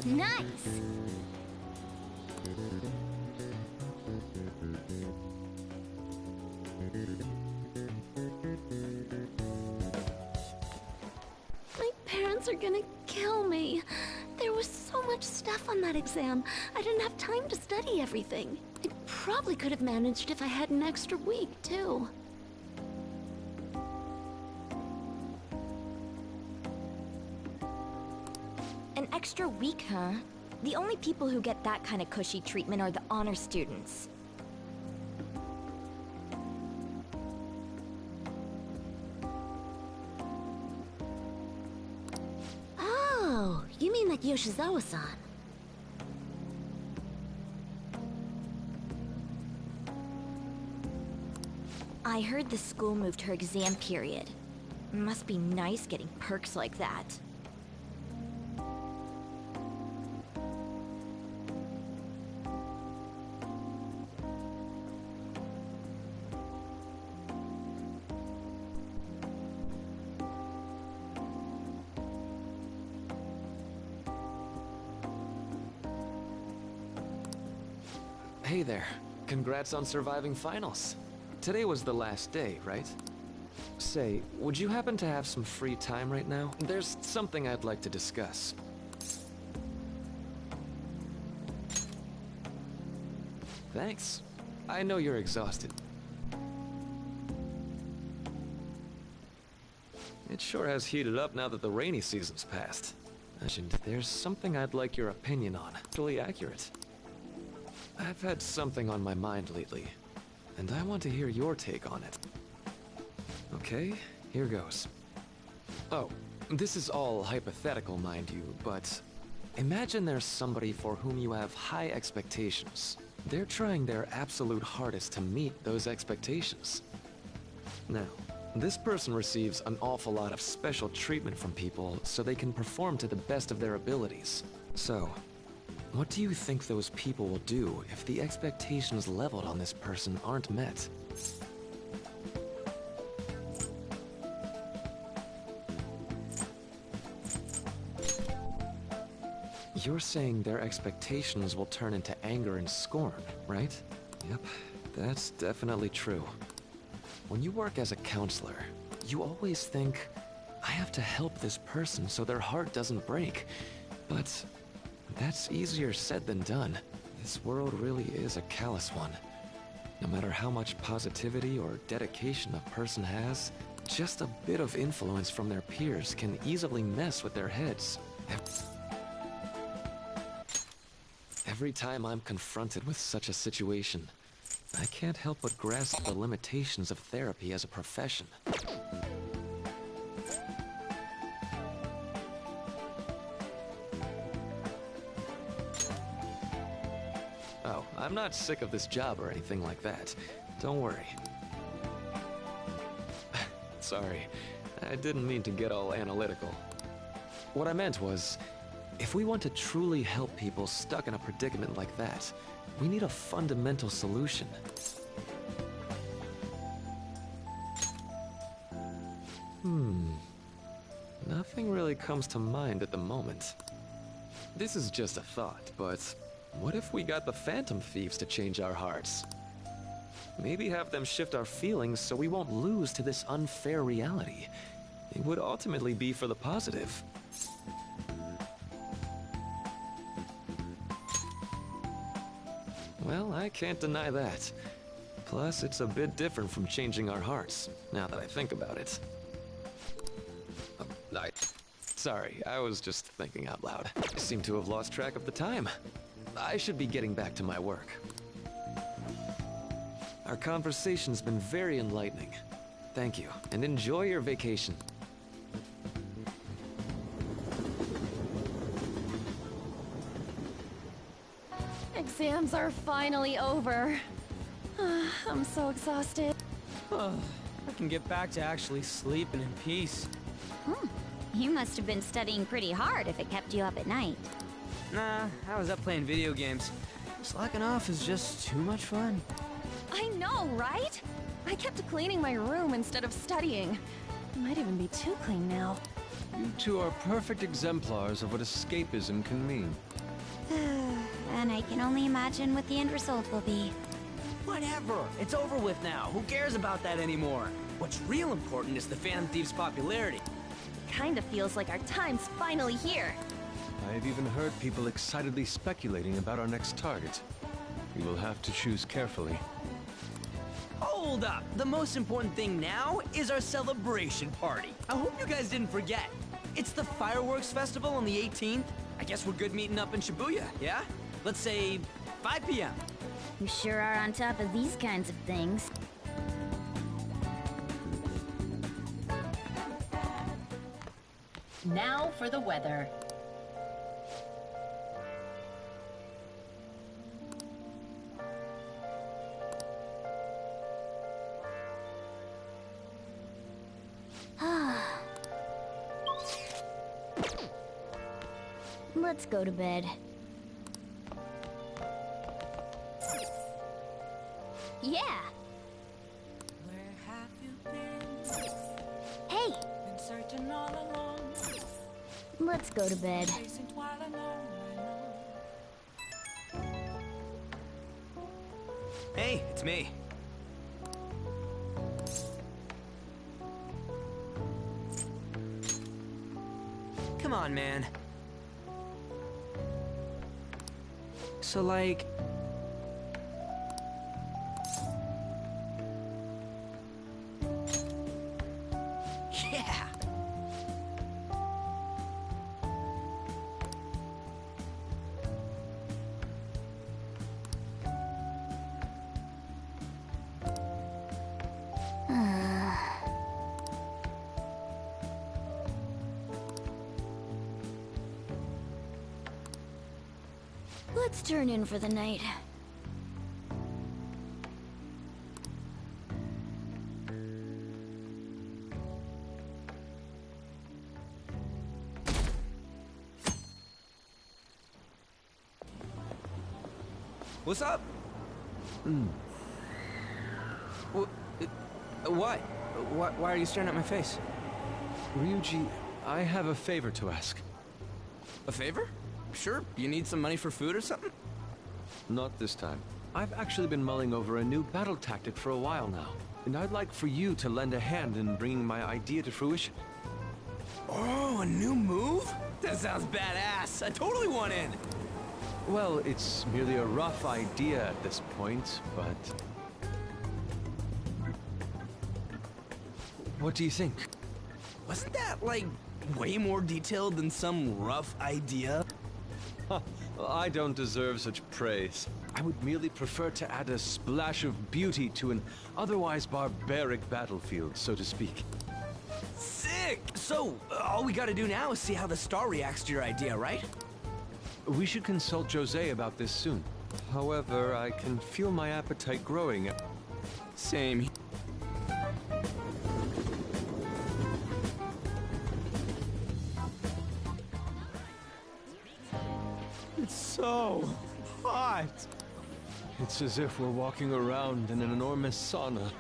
Nice! My parents are gonna kill me. There was so much stuff on that exam. I didn't have time to study everything. I probably could have managed if I had an extra week, too. An extra week, huh? The only people who get that kind of cushy treatment are the honor students. Oh, you mean that Yoshizawa-san? I heard the school moved her exam period. Must be nice getting perks like that. Hey there. Congrats on surviving finals. Today was the last day, right? Say, would you happen to have some free time right now? There's something I'd like to discuss. Thanks. I know you're exhausted. It sure has heated up now that the rainy season's passed. And there's something I'd like your opinion on. Actually accurate. I've had something on my mind lately, and I want to hear your take on it. Okay, here goes. Oh, this is all hypothetical, mind you, but imagine there's somebody for whom you have high expectations. They're trying their absolute hardest to meet those expectations. Now, this person receives an awful lot of special treatment from people so they can perform to the best of their abilities. So, what do you think those people will do if the expectations leveled on this person aren't met? You're saying their expectations will turn into anger and scorn, right? Yep, that's definitely true. When you work as a counselor, you always think, I have to help this person so their heart doesn't break. But that's easier said than done. This world really is a callous one. No matter how much positivity or dedication a person has, just a bit of influence from their peers can easily mess with their heads. Every time I'm confronted with such a situation, I can't help but grasp the limitations of therapy as a profession. Oh, I'm not sick of this job or anything like that. Don't worry. Sorry, I didn't mean to get all analytical. What I meant was, if we want to truly help people stuck in a predicament like that, we need a fundamental solution. Nothing really comes to mind at the moment. This is just a thought, but what if we got the Phantom Thieves to change our hearts? Maybe have them shift our feelings so we won't lose to this unfair reality. It would ultimately be for the positive. Well, I can't deny that. Plus, it's a bit different from changing our hearts, now that I think about it. Sorry, I was just thinking out loud. I seem to have lost track of the time. I should be getting back to my work. Our conversation's been very enlightening. Thank you, and enjoy your vacation. Exams are finally over. I'm so exhausted. I can get back to actually sleeping in peace. You must have been studying pretty hard if it kept you up at night. Nah, I was up playing video games. Slacking off is just too much fun. I know, right? I kept cleaning my room instead of studying. It might even be too clean now. You two are perfect exemplars of what escapism can mean. And I can only imagine what the end result will be. Whatever. It's over with now. Who cares about that anymore? What's real important is the Phantom Thieves' popularity. Kinda feels like our time's finally here. I've even heard people excitedly speculating about our next target. We will have to choose carefully. Hold up! The most important thing now is our celebration party. I hope you guys didn't forget. It's the fireworks festival on the 18th. I guess we're good meeting up in Shibuya, yeah? Let's say 5 p.m. You sure are on top of these kinds of things. Now for the weather. Let's go to bed. Yeah! Where have you been? Hey! Been searching all along. Let's go to bed. Chasing while alone, I know. Hey, it's me. Come on, man. So, like... Yeah! Let's turn in for the night. What's up? What? Why are you staring at my face? Ryuji, I have a favor to ask. A favor? Sure, you need some money for food or something? Not this time. I've actually been mulling over a new battle tactic for a while now, and I'd like for you to lend a hand in bringing my idea to fruition. Oh, a new move? That sounds badass. I totally want in. Well, it's merely a rough idea at this point, but... What do you think? Wasn't that, like, way more detailed than some rough idea? I don't deserve such praise. I would merely prefer to add a splash of beauty to an otherwise barbaric battlefield, so to speak. Sick! So, all we gotta do now is see how the star reacts to your idea, right? We should consult Jose about this soon. However, I can feel my appetite growing. Same. It's so hot. It's as if we're walking around in an enormous sauna.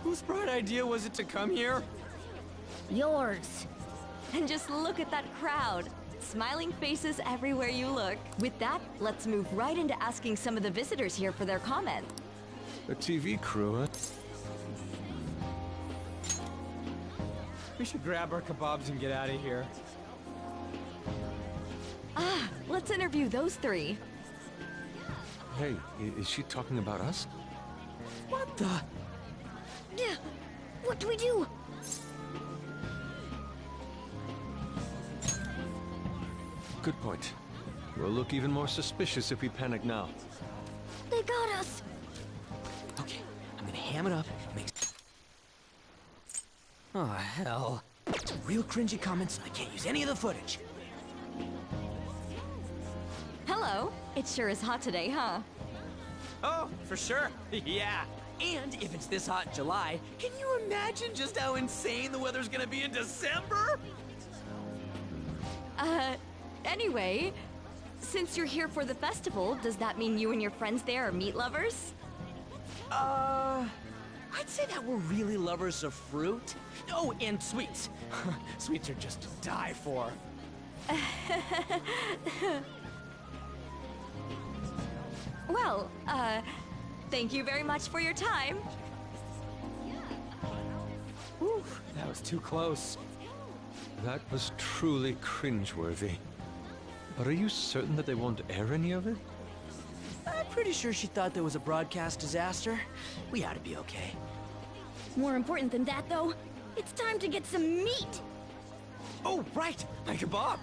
Whose bright idea was it to come here? Yours. And just look at that crowd. Smiling faces everywhere you look. With that, let's move right into asking some of the visitors here for their comment. A TV crew, huh? We should grab our kebabs and get out of here. Ah, let's interview those three. Hey, is she talking about us? What the? What do we do? Good point. We'll look even more suspicious if we panic now. They got us! Okay, I'm gonna ham it up and make... Oh, hell. Real cringy comments, I can't use any of the footage. Hello. It sure is hot today, huh? Oh, for sure. Yeah. And if it's this hot in July, can you imagine just how insane the weather's gonna be in December? Anyway, since you're here for the festival, does that mean you and your friends there are meat lovers? I'd say that we're really lovers of fruit. Oh, and sweets. Sweets are just to die for. Well, thank you very much for your time. Whew, that was too close. That was truly cringeworthy. But are you certain that they won't air any of it? I'm pretty sure she thought there was a broadcast disaster. We ought to be okay. More important than that, though, it's time to get some meat! Oh, right! My kebab!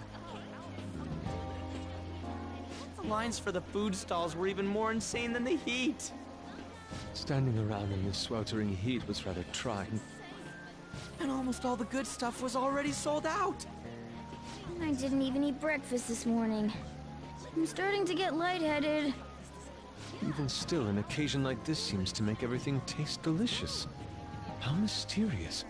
The lines for the food stalls were even more insane than the heat. Standing around in this sweltering heat was rather trying. And almost all the good stuff was already sold out. I didn't even eat breakfast this morning. I'm starting to get lightheaded. Even still, an occasion like this seems to make everything taste delicious. How mysterious.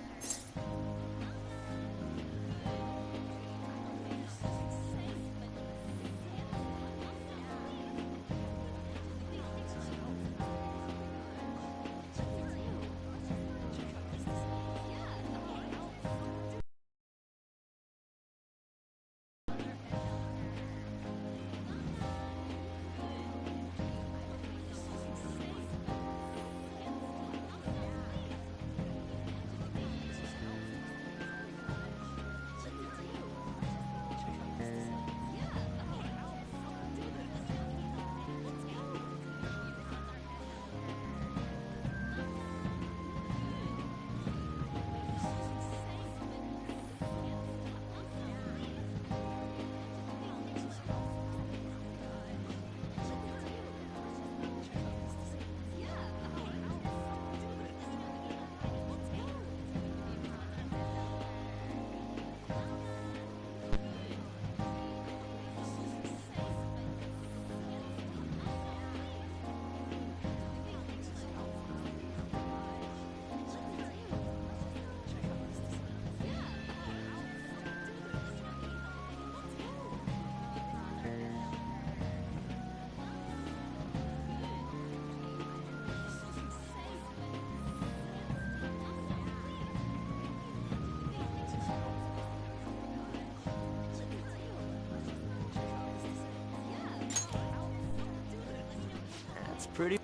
Pretty...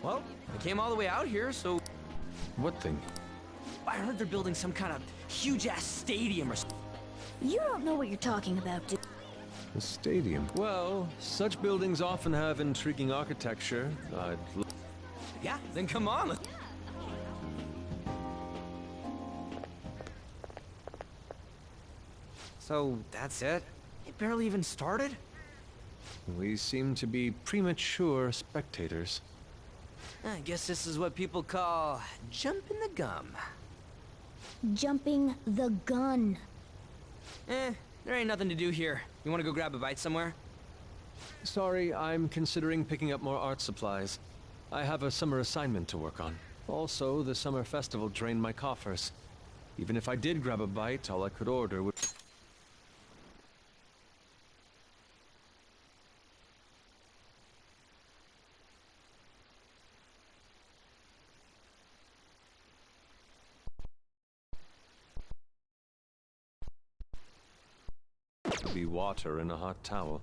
Well, I came all the way out here, so... What thing? I heard they're building some kind of huge-ass stadium or something. You don't know what you're talking about, do A stadium. Well, such buildings often have intriguing architecture. Yeah, then come on. So, that's it? It barely even started? We seem to be premature spectators. I guess this is what people call jumping the gum. Jumping the gun. There ain't nothing to do here. You wanna go grab a bite somewhere? Sorry, I'm considering picking up more art supplies. I have a summer assignment to work on. Also, the summer festival drained my coffers. Even if I did grab a bite, all I could order would... be water in a hot towel.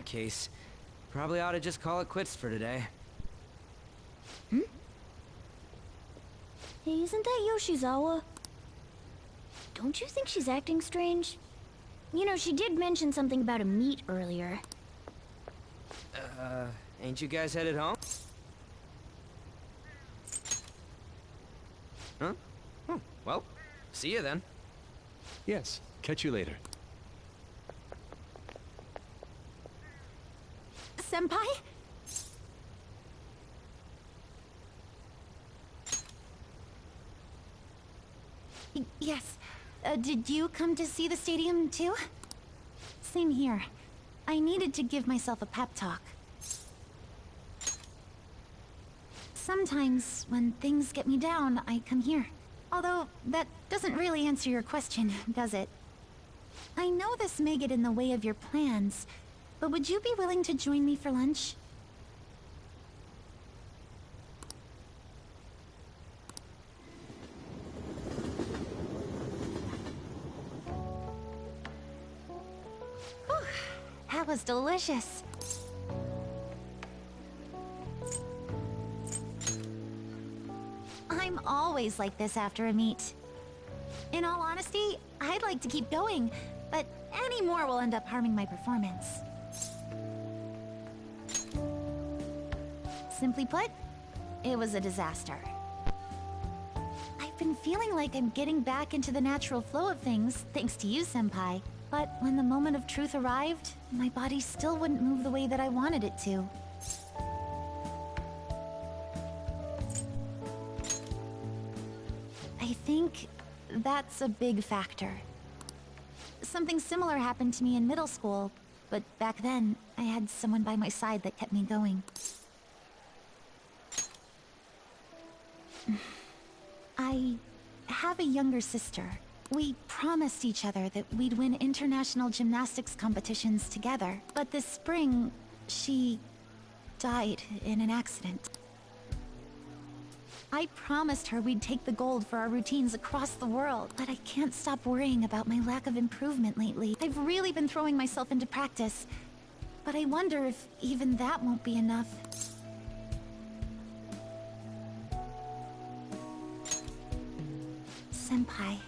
that case, probably ought to just call it quits for today. Hey, isn't that Yoshizawa? Don't you think she's acting strange? You know, she did mention something about a meet earlier. Ain't you guys headed home? Huh? Well, see you then. Yes, catch you later. Senpai? Yes. Did you come to see the stadium too? Same here. I needed to give myself a pep talk. Sometimes, when things get me down, I come here. Although, that doesn't really answer your question, does it? I know this may get in the way of your plans, but would you be willing to join me for lunch? Whew, that was delicious. I'm always like this after a meet. In all honesty, I'd like to keep going, but any more will end up harming my performance. Simply put, it was a disaster. I've been feeling like I'm getting back into the natural flow of things, thanks to you, Senpai. But when the moment of truth arrived, my body still wouldn't move the way that I wanted it to. I think that's a big factor. Something similar happened to me in middle school, but back then, I had someone by my side that kept me going. I have a younger sister. We promised each other that we'd win international gymnastics competitions together, but this spring, she died in an accident. I promised her we'd take the gold for our routines across the world, but I can't stop worrying about my lack of improvement lately. I've really been throwing myself into practice, but I wonder if even that won't be enough. Senpai,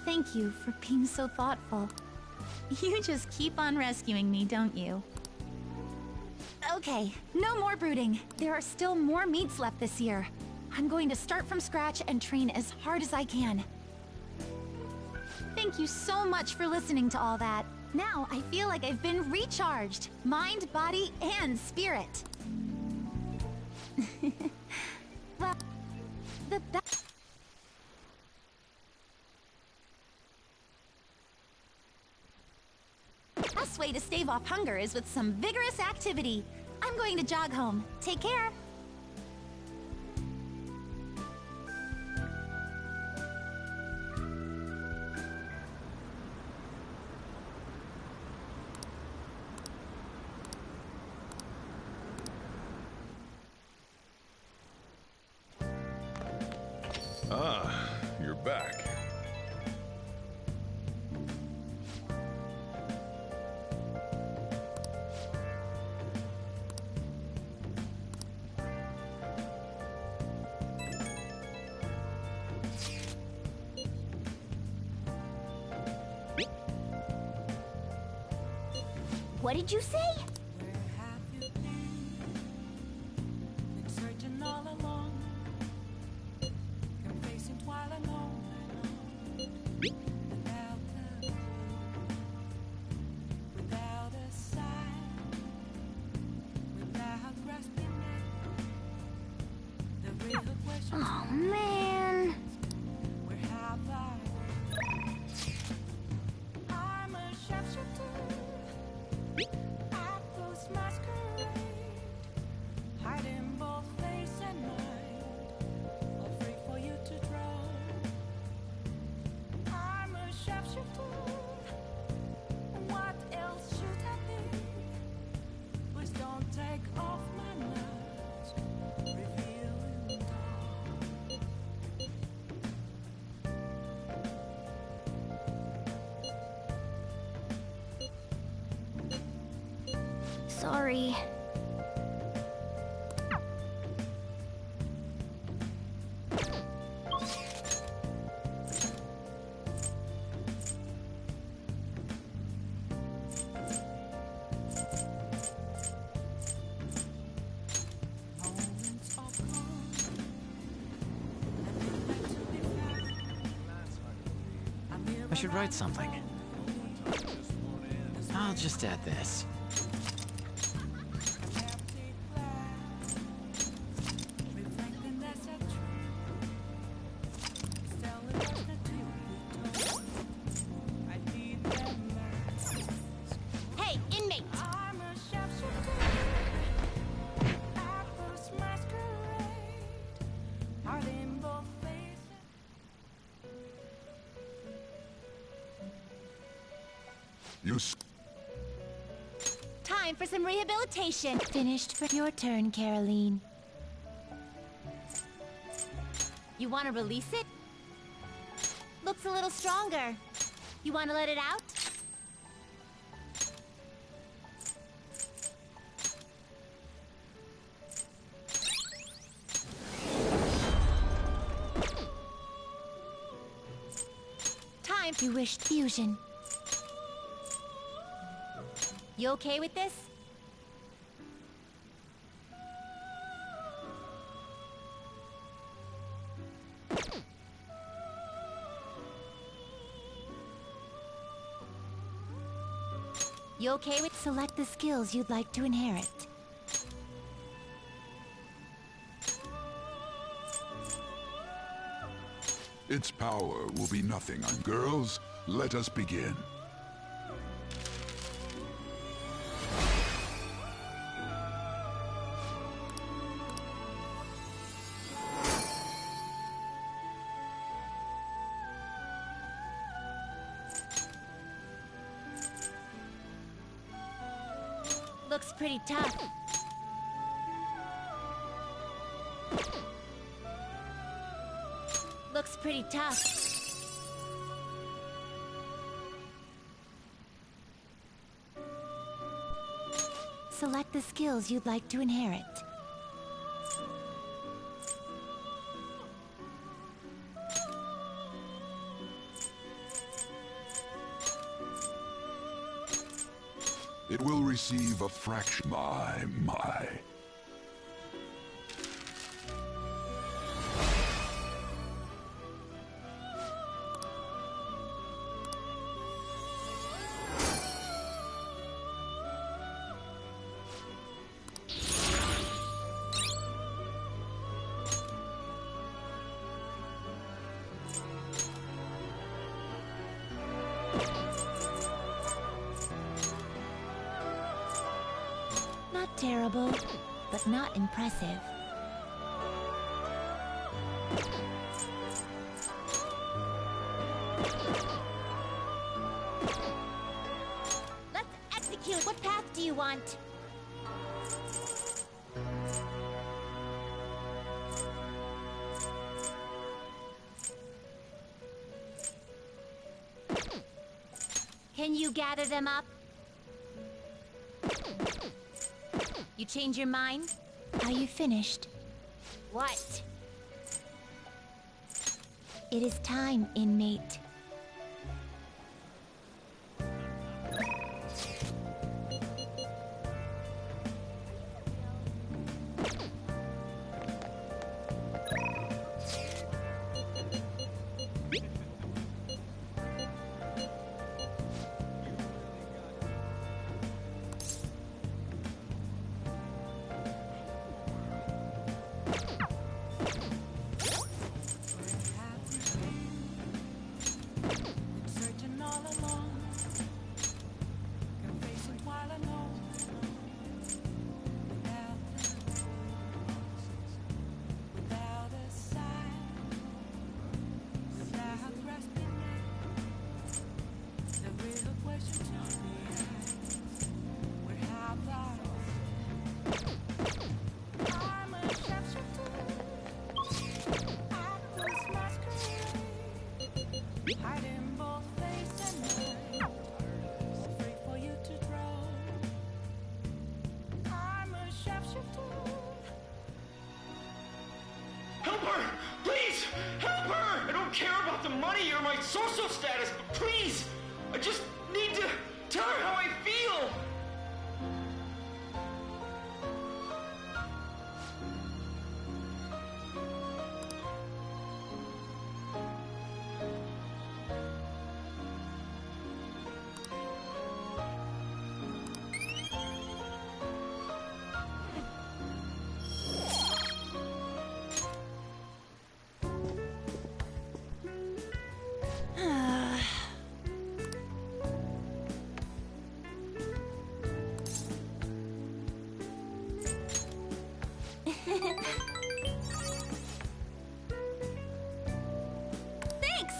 thank you for being so thoughtful. You just keep on rescuing me, don't you? Okay, no more brooding. There are still more meets left this year. I'm going to start from scratch and train as hard as I can. Thank you so much for listening to all that. Now I feel like I've been recharged. Mind, body, and spirit. Well, the best way to stave off hunger is with some vigorous activity. I'm going to jog home. Take care. Ah, you're back. What did you say? Been searching all along, confessing twilight long, without a clue, without a sign, without grasping it. The real question. Oh man. Where have I? I'm a sharpshooter. At those masquerade, hiding both face and mind, afraid for you to drown. I'm a sharpshooter. What else should I be? Please don't take off my mask, revealing dawn. Sorry. I should write something. I'll just add this. Hey, inmate! Time for some rehabilitation. Finished for your turn, Caroline. You want to release it? Looks a little stronger. You want to let it out? Time you wished fusion. You okay with this? You okay with select the skills you'd like to inherit? Its power will be nothing. Girls, let us begin. Looks pretty tough. Looks pretty tough. Select the skills you'd like to inherit. It will receive a fraction. My. Not terrible, but not impressive. Let's execute. What path do you want? Can you gather them up? You change your mind? Are you finished? What? It is time, inmate. just need to tell her how I feel! Thanks!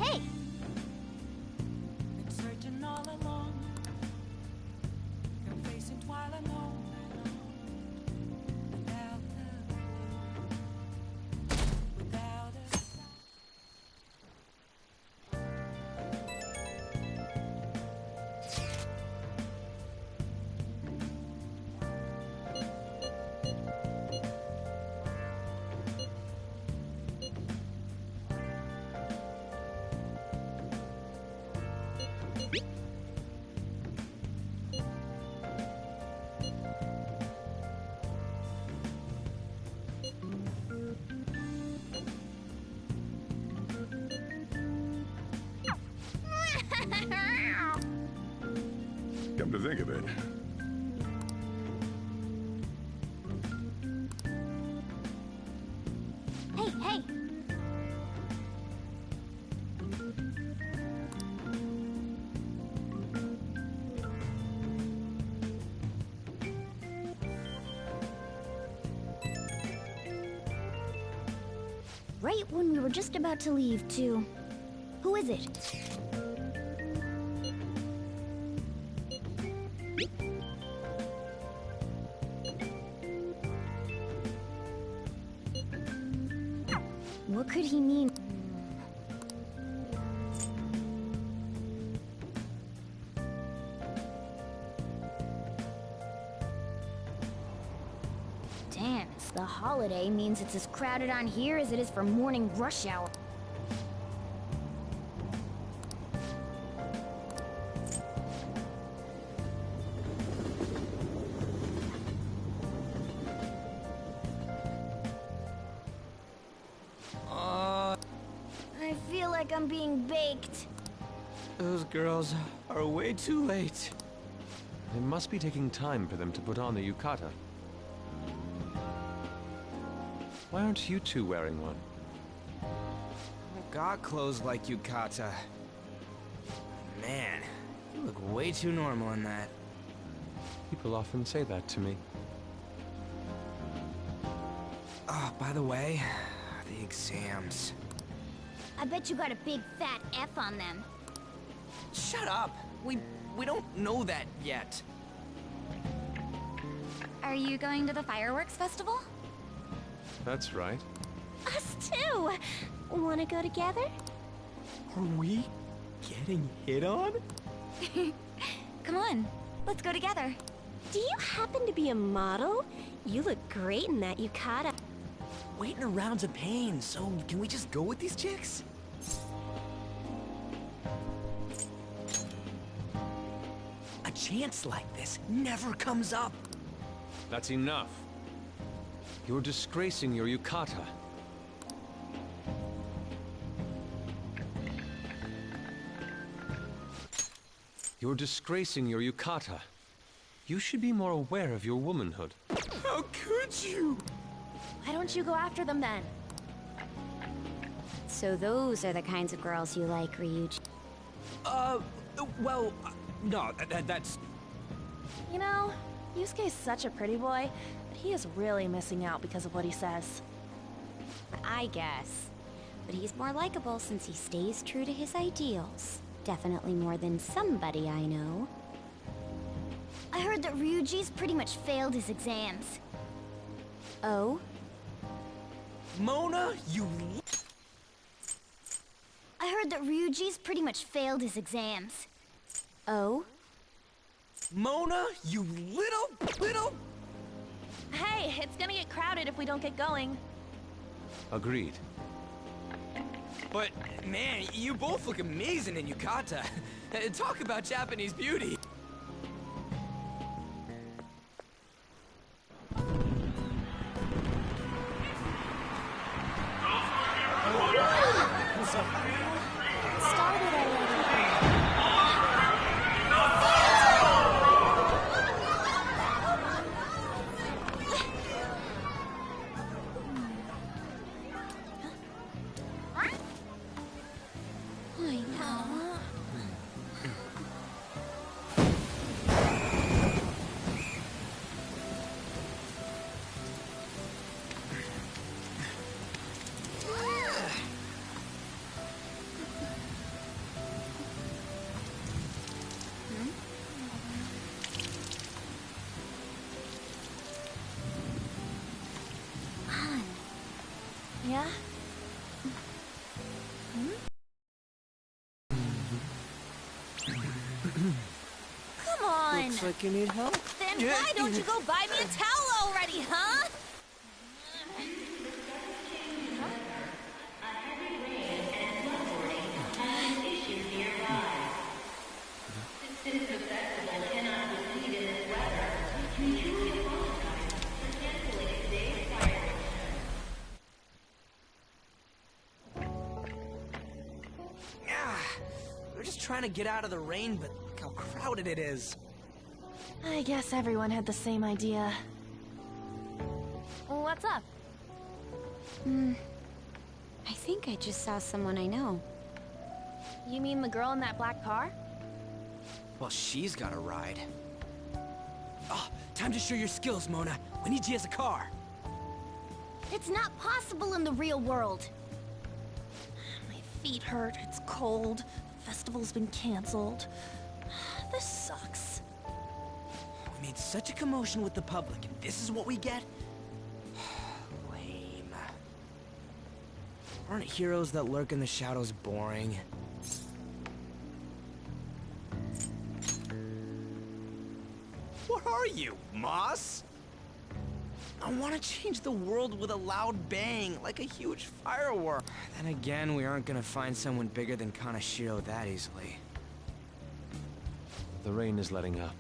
Hey! Been searching all along, been facing while alone, without without a Come to think of it, Hey, hey! Right when we were just about to leave, too. Who is it? What could he mean? Damn, it's the holiday means it's as crowded on here as it is for morning rush hour. I feel like I'm being baked. Those girls are way too late. It must be taking time for them to put on the yukata. Why aren't you two wearing one? I got clothes like yukata. Man, you look way too normal in that. People often say that to me. Oh, by the way, the exams. I bet you got a big fat F on them. Shut up! We don't know that yet. Are you going to the fireworks festival? That's right. Us too! Wanna go together? Are we getting hit on? Come on, let's go together. Do you happen to be a model? You look great in that yukata. Waiting around's a pain, so can we just go with these chicks? A chance like this never comes up. That's enough. You're disgracing your yukata. You're disgracing your yukata. You should be more aware of your womanhood. How could you? Why don't you go after them then? So those are the kinds of girls you like, Ryuji. Well, no, that's... You know, Yusuke's such a pretty boy, but he is really missing out because of what he says. I guess. But he's more likable since he stays true to his ideals. Definitely more than somebody I know. I heard that Ryuji's pretty much failed his exams. Oh? Mona, you... I heard that Ryuji's pretty much failed his exams. Oh? Mona, you little... Hey, it's gonna get crowded if we don't get going. Agreed. But, man, you both look amazing in yukata. Talk about Japanese beauty. Yeah? Come on! Looks like you need help. Then why don't you go buy me a towel already, huh? We're just trying to get out of the rain, but look how crowded it is. I guess everyone had the same idea. What's up? I think I just saw someone I know. You mean the girl in that black car? Well, she's got a ride. Oh, time to show your skills, Mona. We need you as a car. It's not possible in the real world. My feet hurt, it's cold, the festival's been canceled. This sucks. We made such a commotion with the public, and this is what we get? Lame. Aren't heroes that lurk in the shadows boring? What are you, Moss? I want to change the world with a loud bang, like a huge firework. Then again, we aren't gonna find someone bigger than Kanashiro that easily. The rain is letting up.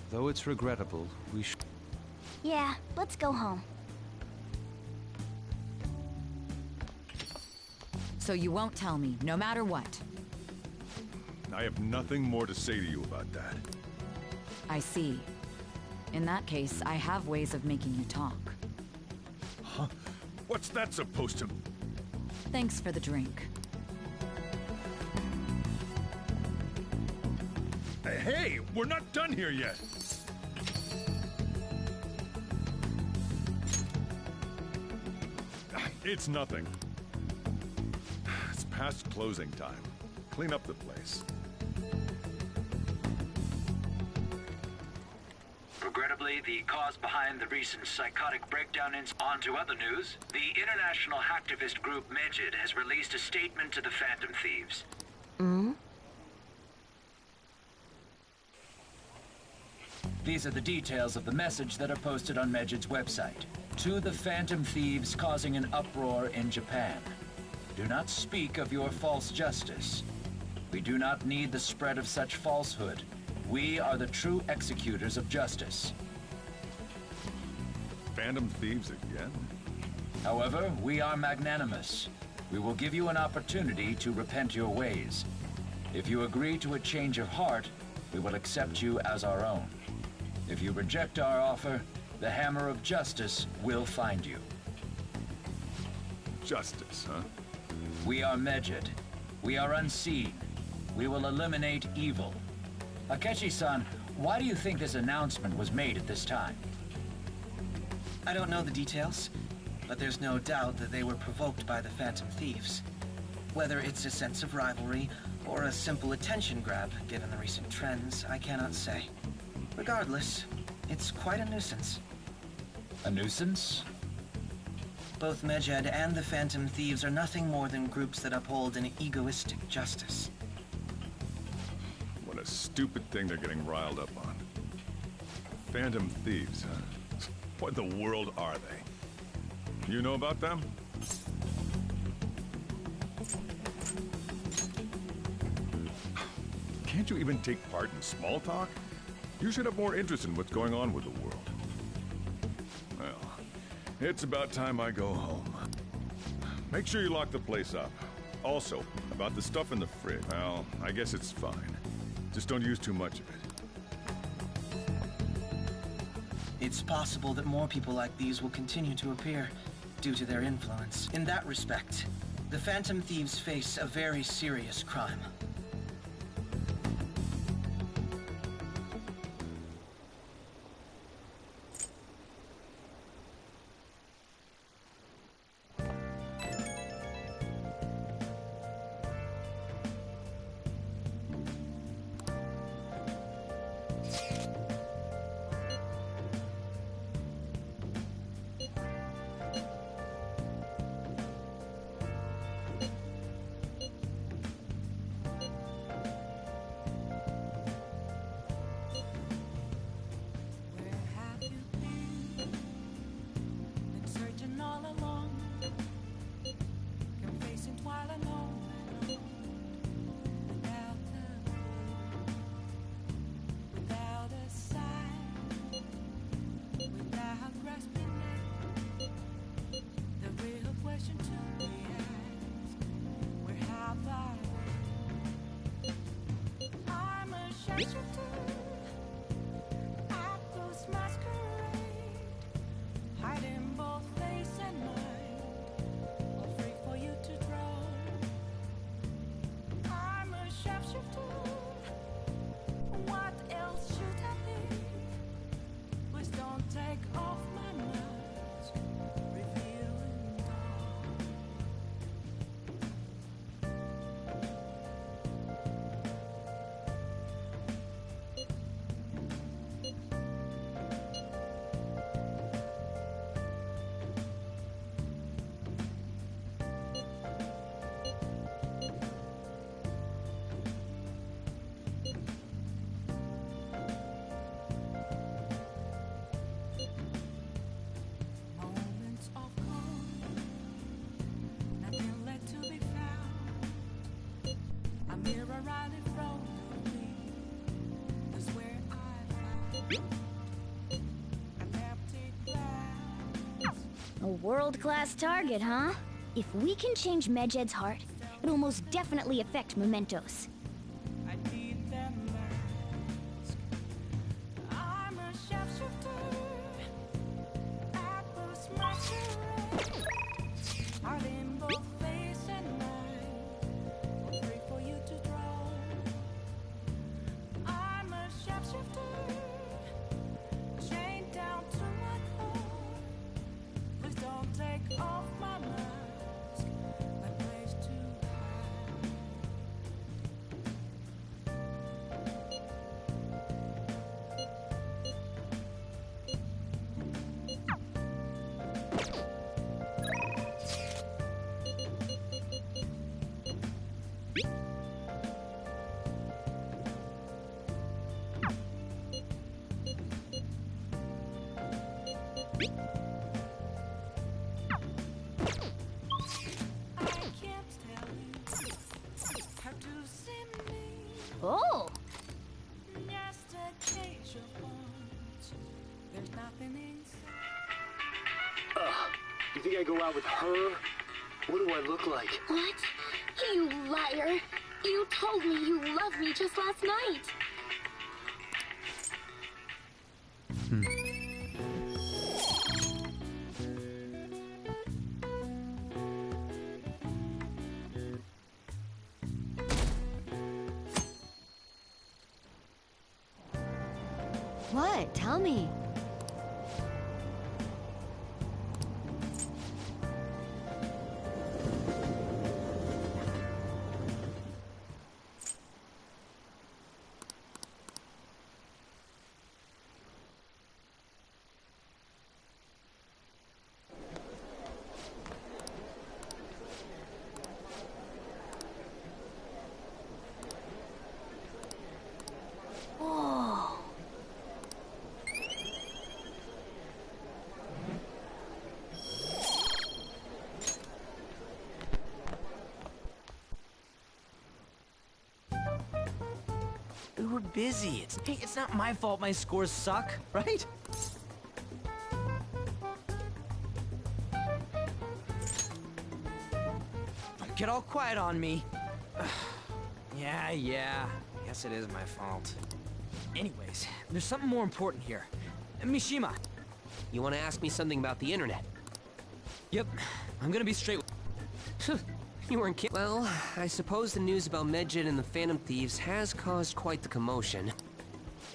Though it's regrettable, we should... Yeah, let's go home. So you won't tell me, no matter what. I have nothing more to say to you about that. I see. In that case, I have ways of making you talk. Huh? What's that supposed to... Thanks for the drink. Hey, we're not done here yet! It's nothing. It's past closing time. Clean up the place. Regrettably, the cause behind the recent psychotic breakdown on to other news, the international hacktivist group Megid has released a statement to the Phantom Thieves. These are the details of the message that are posted on Megid's website. To the Phantom Thieves causing an uproar in Japan. Do not speak of your false justice. We do not need the spread of such falsehood. We are the true executors of justice. Phantom Thieves again? However, we are magnanimous. We will give you an opportunity to repent your ways. If you agree to a change of heart, we will accept you as our own. If you reject our offer, the hammer of justice will find you. Justice, huh? We are Megid. We are unseen. We will eliminate evil. Akechi-san, why do you think this announcement was made at this time? I don't know the details. but there's no doubt that they were provoked by the Phantom Thieves. Whether it's a sense of rivalry or a simple attention grab, given the recent trends, I cannot say. Regardless, it's quite a nuisance. A nuisance? Both Medjed and the Phantom Thieves are nothing more than groups that uphold an egoistic justice. What a stupid thing they're getting riled up on. Phantom Thieves, huh? What in the world are they? You know about them? Can't you even take part in small talk? You should have more interest in what's going on with the world. Well, it's about time I go home. Make sure you lock the place up. Also, about the stuff in the fridge. Well, I guess it's fine. Just don't use too much of it. It's possible that more people like these will continue to appear due to their influence. In that respect, the Phantom Thieves face a very serious crime. A world-class target, huh? If we can change Medjed's heart, it'll most definitely affect Mementos. Oh! You think I go out with her? What do I look like? What? You liar! You told me you loved me just last night! What? Tell me. busy. Hey, it's not my fault my scores suck, right? Don't get all quiet on me. Yeah. Guess it is my fault. Anyways, there's something more important here. Mishima. You want to ask me something about the internet? Yep, I'm gonna be straight. You weren't kidding. Well, I suppose the news about Medjed and the Phantom Thieves has caused quite the commotion.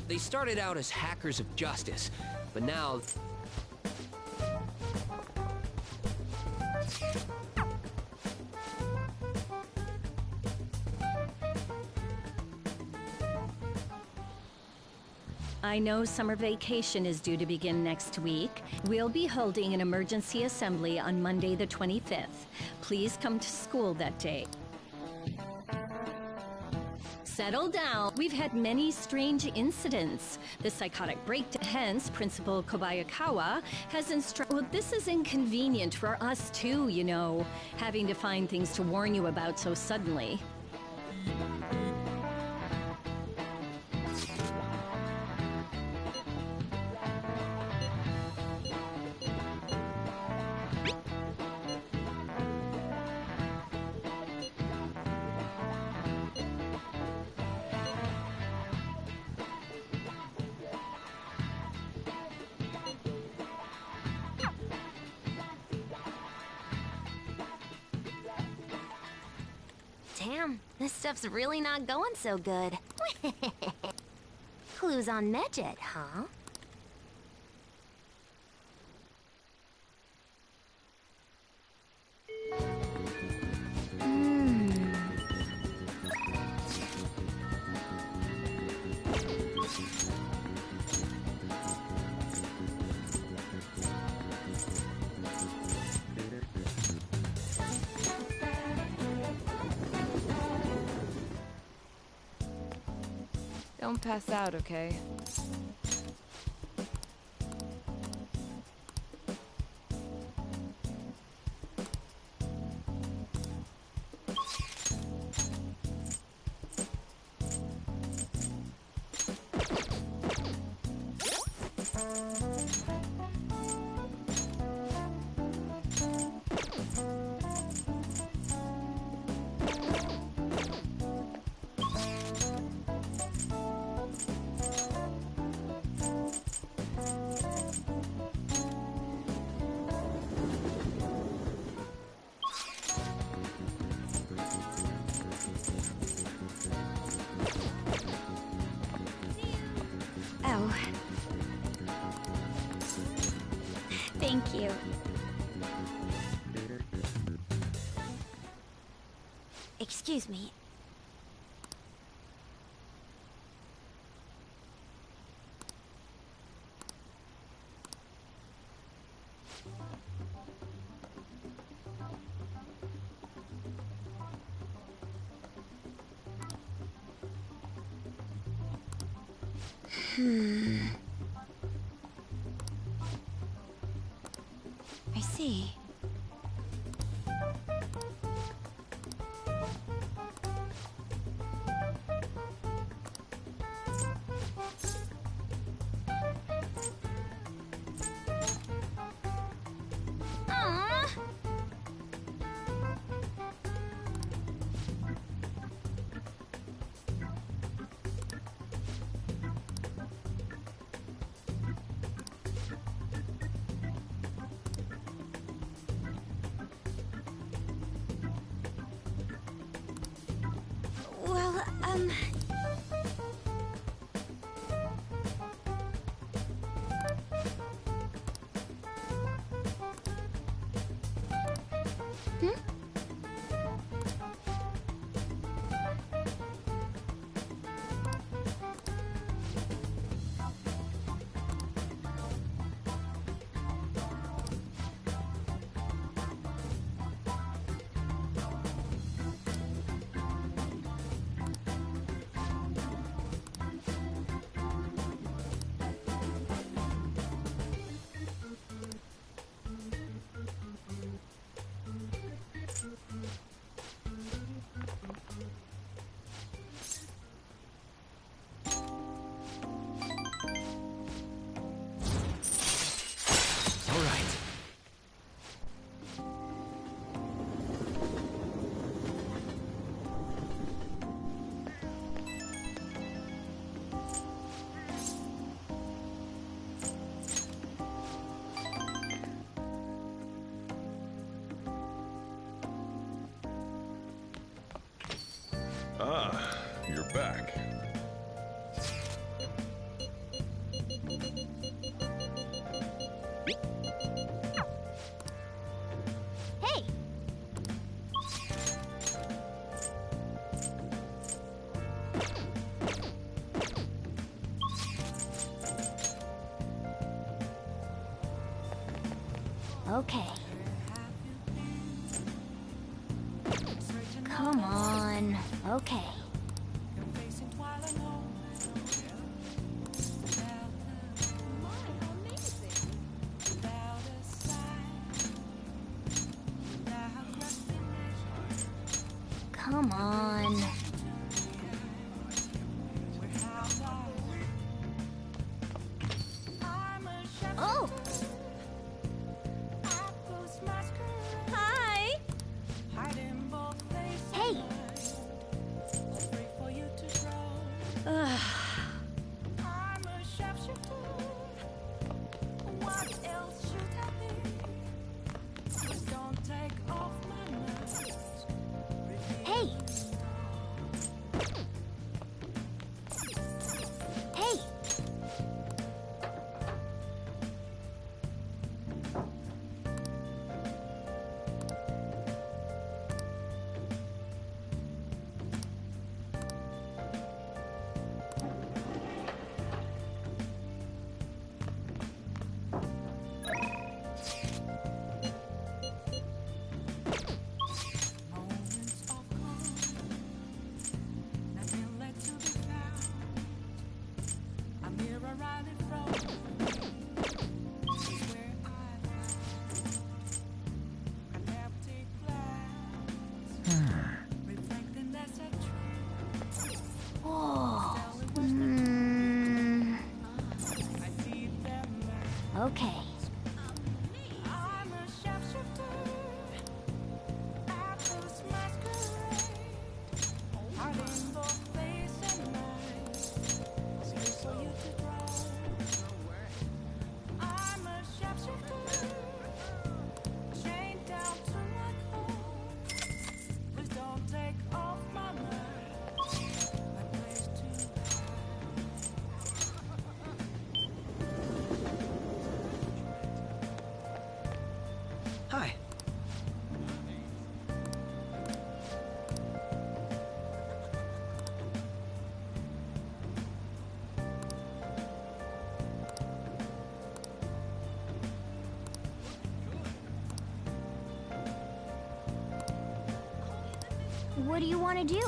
They started out as hackers of justice, but now... I know summer vacation is due to begin next week. We'll be holding an emergency assembly on Monday the 25th. Please come to school that day. Settle down. We've had many strange incidents. The psychotic breakdown. Hence, Principal Kobayakawa has instructed... Well, this is inconvenient for us too, you know, having to find things to warn you about so suddenly. Damn, this stuff's really not going so good. Clues on Medjed, huh? Don't pass out, okay? Oh. Thank you. Excuse me. I see. Aww. Well, you're back. Hey! Okay. Come on. Okay. Come on. Oh! Hi! Hey! Ugh. Hey! Hey! Oh. Okay. Hi. What do you want to do?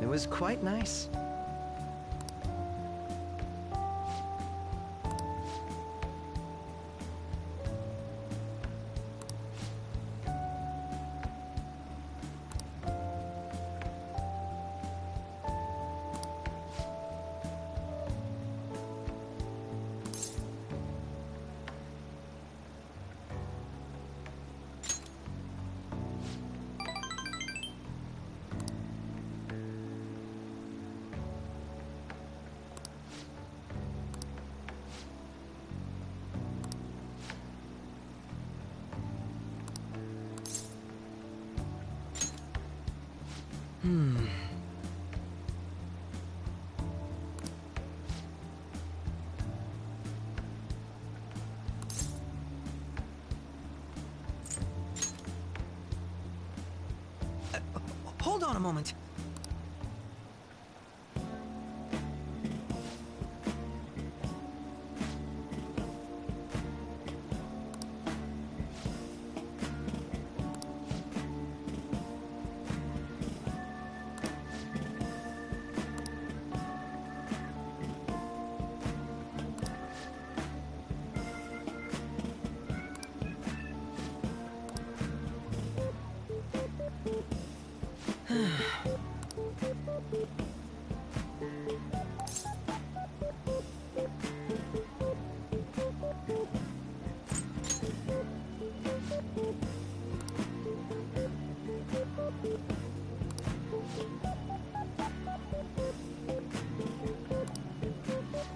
It was quite nice. Hold on a moment.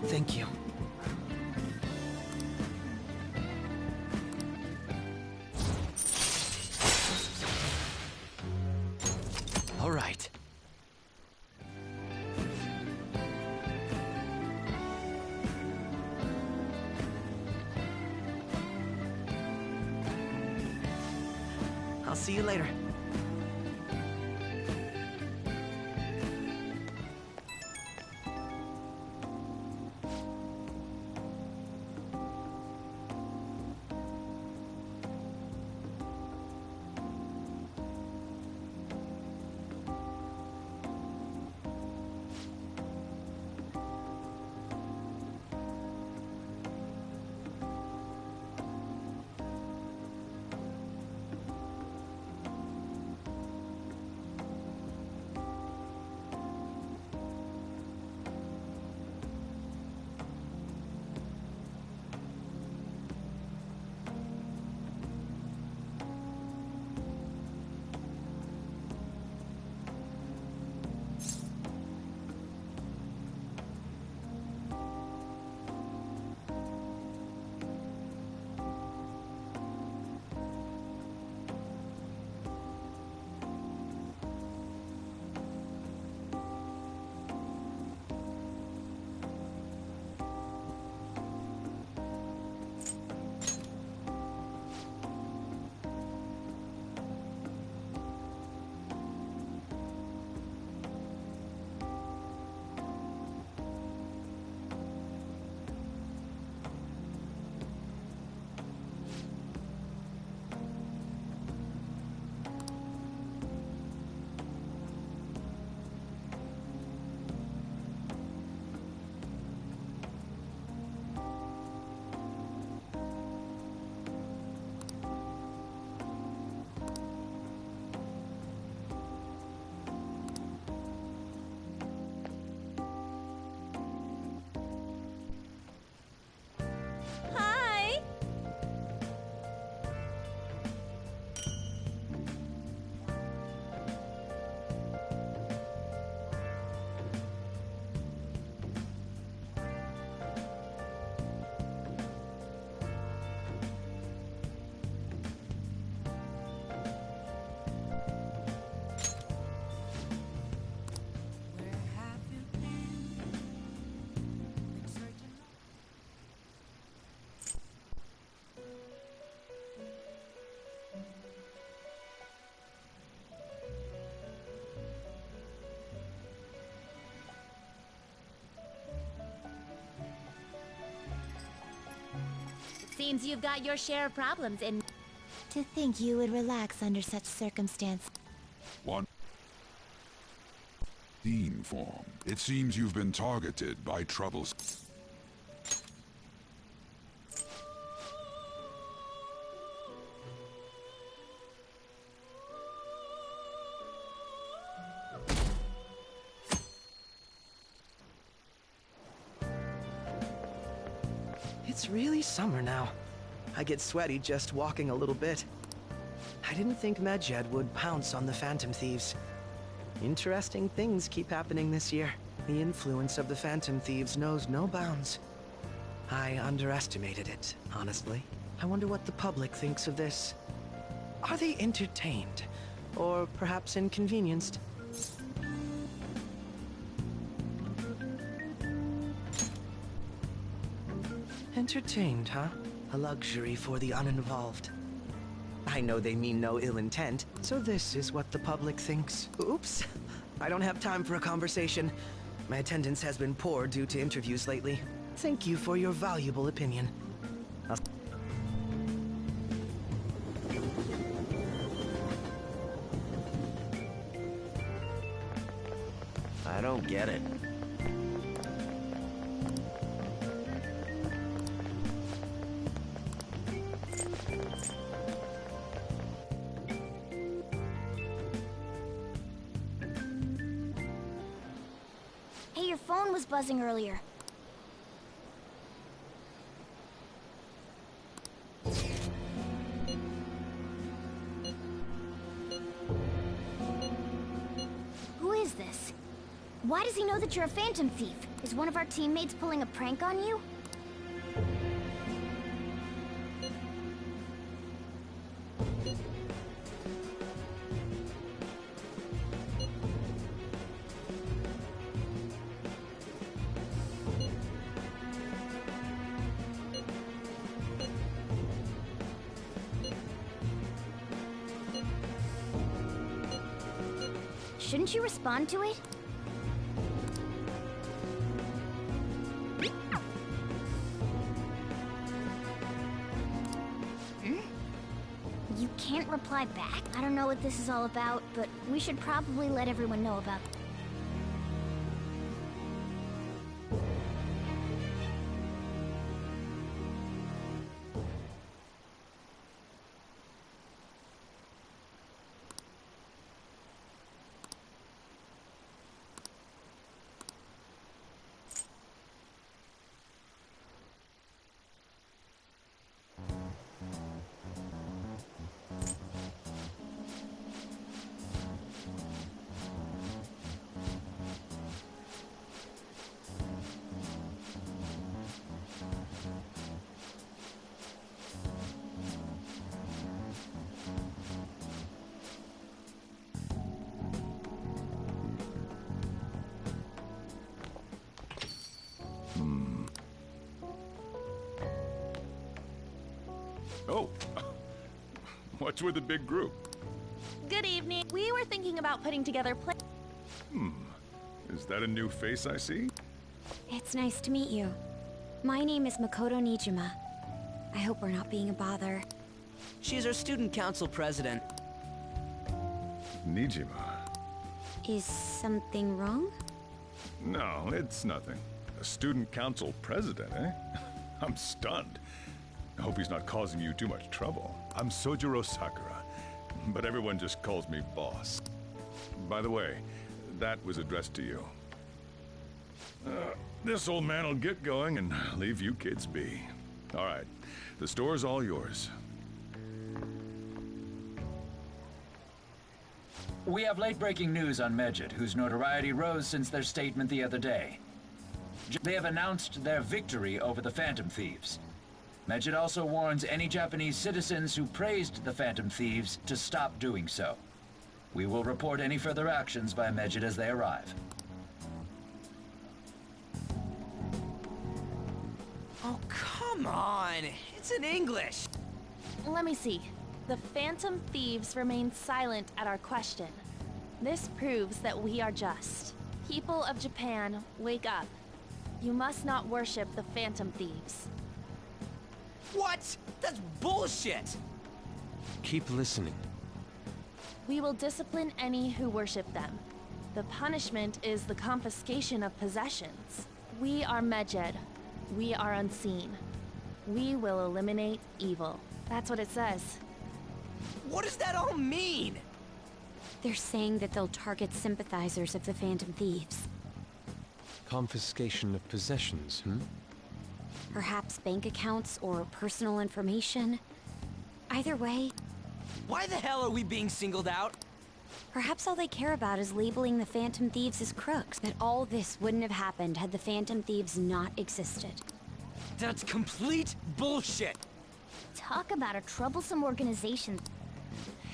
Thank you. All right. I'll see you later. Hi! Seems you've got your share of problems and... To think you would relax under such circumstance. One. Dean form. It seems you've been targeted by troubles. It's really summer now. I get sweaty just walking a little bit. I didn't think Medjed would pounce on the Phantom Thieves. Interesting things keep happening this year. The influence of the Phantom Thieves knows no bounds. I underestimated it, honestly. I wonder what the public thinks of this. Are they entertained? Or perhaps inconvenienced? Entertained, huh? A luxury for the uninvolved. I know they mean no ill intent, so this is what the public thinks. Oops. I don't have time for a conversation. My attendance has been poor due to interviews lately. Thank you for your valuable opinion. I don't get it. was buzzing earlier. Who is this? Why does he know that you're a Phantom Thief? Is one of our teammates pulling a prank on you? Shouldn't you respond to it? You can't reply back? I don't know what this is all about, but we should probably let everyone know about it. Oh, what's with the big group? Good evening. We were thinking about putting together Is that a new face I see? It's nice to meet you. My name is Makoto Nijima. I hope we're not being a bother. She's our student council president. Nijima. Is something wrong? No, it's nothing. A student council president, eh? I'm stunned. I hope he's not causing you too much trouble. I'm Sojiro Sakura, but everyone just calls me boss. By the way, that was addressed to you. This old man will get going and leave you kids be. All right, the store's all yours. We have late-breaking news on Medjed, whose notoriety rose since their statement the other day. They have announced their victory over the Phantom Thieves. Medjed also warns any Japanese citizens who praised the Phantom Thieves to stop doing so. We will report any further actions by Medjed as they arrive. Oh, come on! It's in English! Let me see. The Phantom Thieves remain silent at our question. This proves that we are just. People of Japan, wake up. You must not worship the Phantom Thieves. What? That's bullshit! Keep listening. We will discipline any who worship them. The punishment is the confiscation of possessions. We are Medjed. We are unseen. We will eliminate evil. That's what it says. What does that all mean? They're saying that they'll target sympathizers of the Phantom Thieves. Confiscation of possessions, Perhaps bank accounts or personal information. Either way... Why the hell are we being singled out? Perhaps all they care about is labeling the Phantom Thieves as crooks. That all this wouldn't have happened had the Phantom Thieves not existed. That's complete bullshit! Talk about a troublesome organization.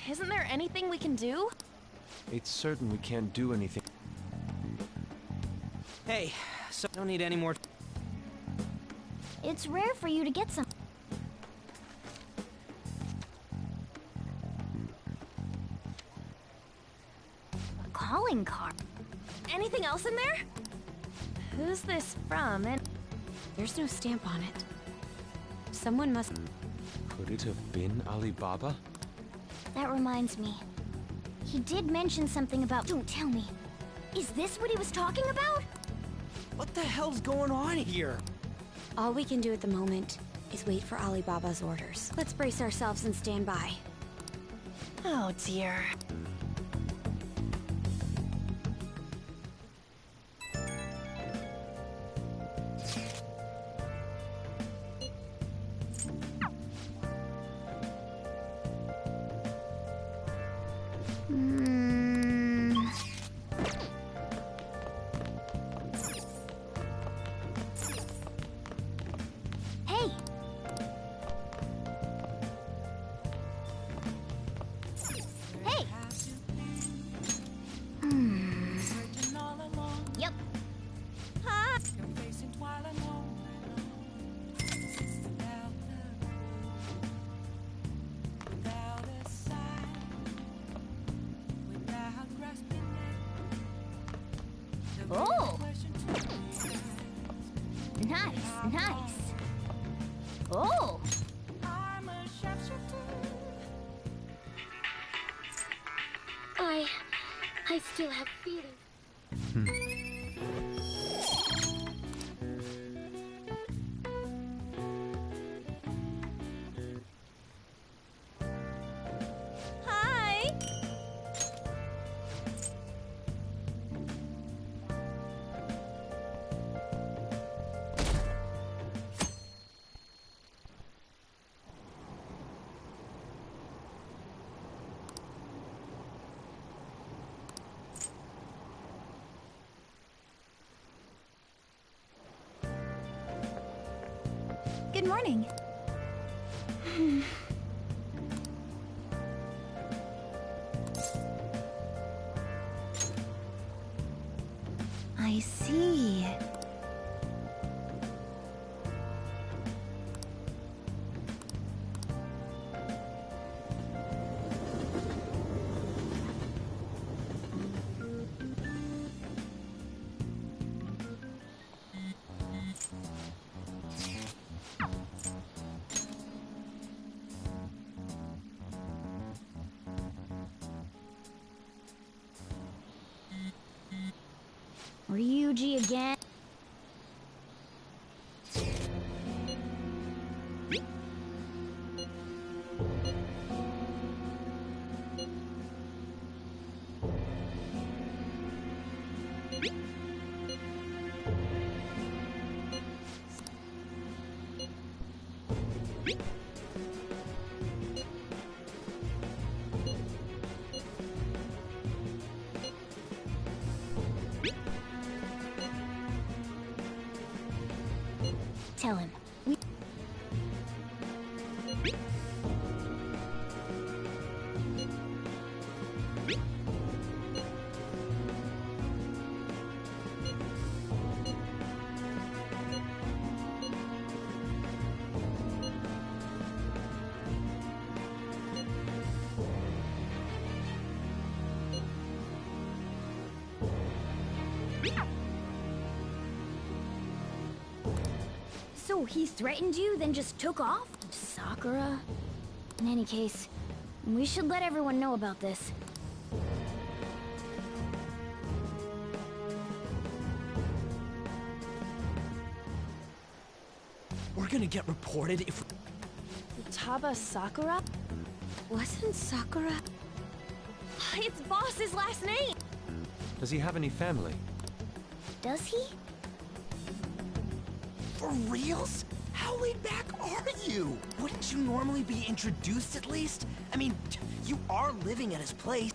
Isn't there anything we can do? It's certain we can't do anything. Hey, so don't need any more... It's rare for you to get some. A calling card. Anything else in there? Who's this from? And there's no stamp on it. Someone must... Could it have been Alibaba? That reminds me. He did mention something about... Don't tell me. Is this what he was talking about? What the hell's going on here? All we can do at the moment is wait for Alibaba's orders. Let's brace ourselves and stand by. Oh dear. Oh! I'm a sharpshooter. I still have feelings. Hi! Good morning. I see. Ryuji again? Tell him. So he threatened you, then just took off? Sakura? In any case, we should let everyone know about this. We're gonna get reported if... Taba Sakura? Wasn't Sakura? It's Boss's last name! Does he have any family? Does he? For reals? How laid back are you? Wouldn't you normally be introduced at least? I mean, you are living at his place.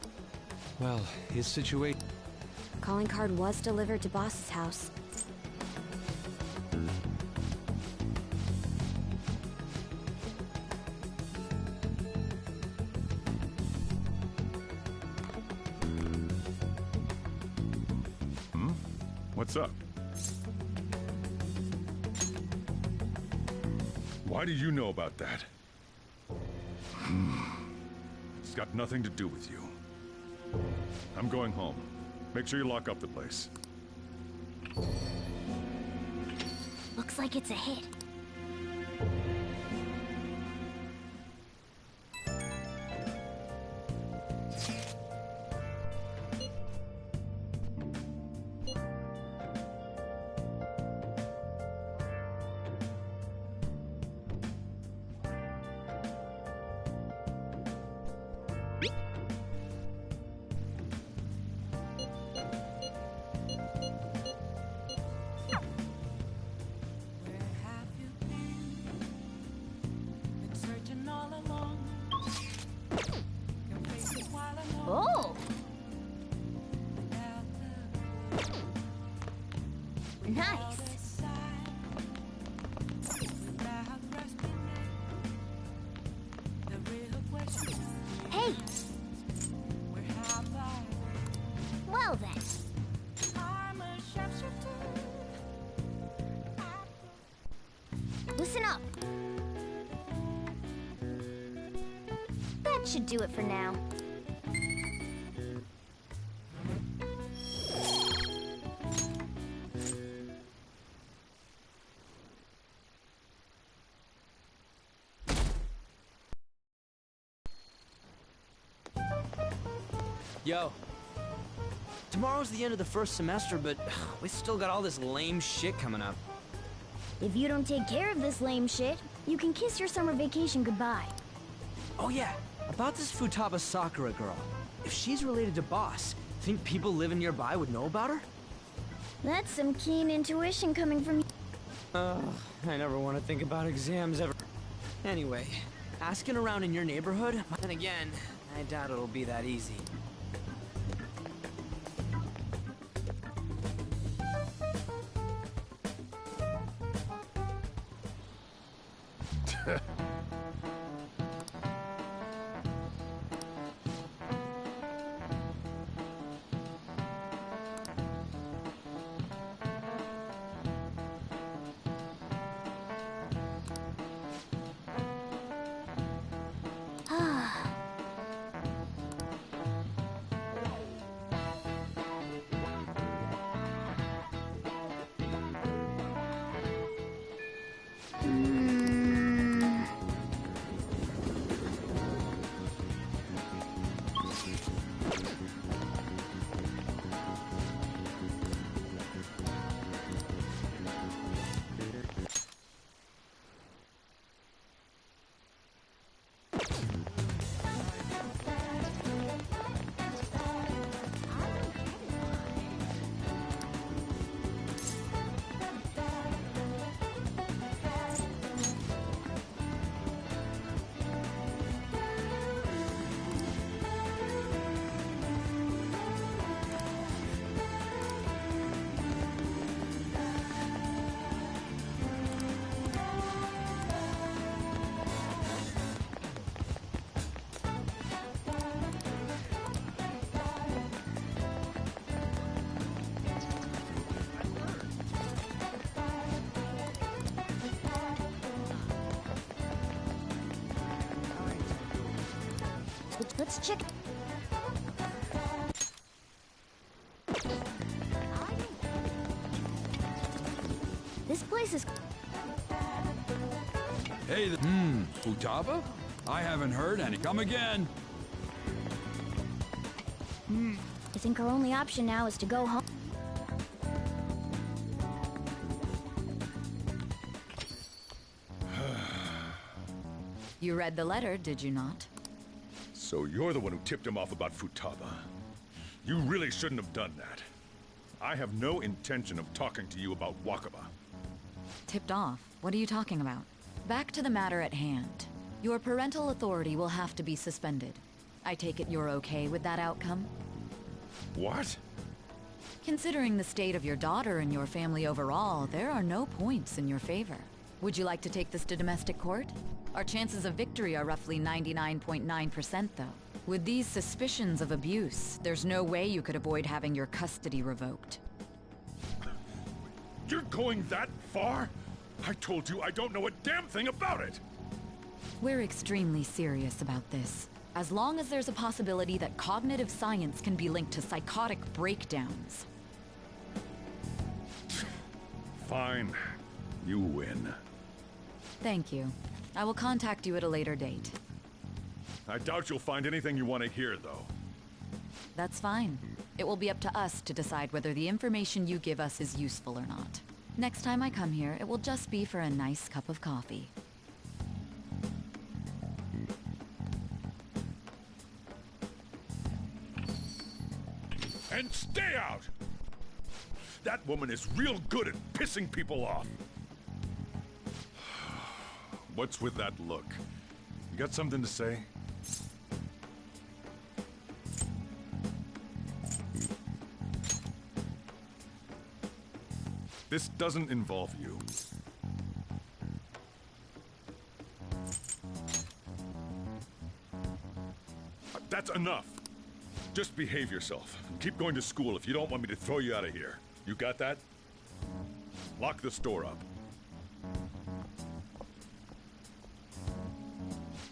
Well, his situation... Calling card was delivered to Boss's house. What's up? Why do you know about that? It's got nothing to do with you. I'm going home. Make sure you lock up the place. Looks like it's a hit. Oh! Nice! Hey! Well then. Listen up. That should do it for now. Yo. Tomorrow's the end of the first semester, but we still got all this lame shit coming up. If you don't take care of this lame shit, you can kiss your summer vacation goodbye. Oh yeah, about this Futaba Sakura girl. If she's related to Boss, think people living nearby would know about her? That's some keen intuition coming from you. I never want to think about exams ever. Anyway, asking around in your neighborhood, and again, I doubt it'll be that easy. Let's check. This place is... Hey, Futaba? I haven't heard any. Come again. I think our only option now is to go home. You read the letter, did you not? So you're the one who tipped him off about Futaba. You really shouldn't have done that. I have no intention of talking to you about Wakaba. Tipped off? What are you talking about? Back to the matter at hand. Your parental authority will have to be suspended. I take it you're okay with that outcome? What? Considering the state of your daughter and your family overall, there are no points in your favor. Would you like to take this to domestic court? Our chances of victory are roughly 99.9%, though. With these suspicions of abuse, there's no way you could avoid having your custody revoked. You're going that far? I told you I don't know a damn thing about it! We're extremely serious about this. As long as there's a possibility that cognitive science can be linked to psychotic breakdowns. Fine. You win. Thank you. I will contact you at a later date. I doubt you'll find anything you want to hear, though. That's fine. It will be up to us to decide whether the information you give us is useful or not. Next time I come here, it will just be for a nice cup of coffee. And stay out! That woman is real good at pissing people off. What's with that look? You got something to say? This doesn't involve you. That's enough. Just behave yourself. And keep going to school if you don't want me to throw you out of here. You got that? Lock the store up.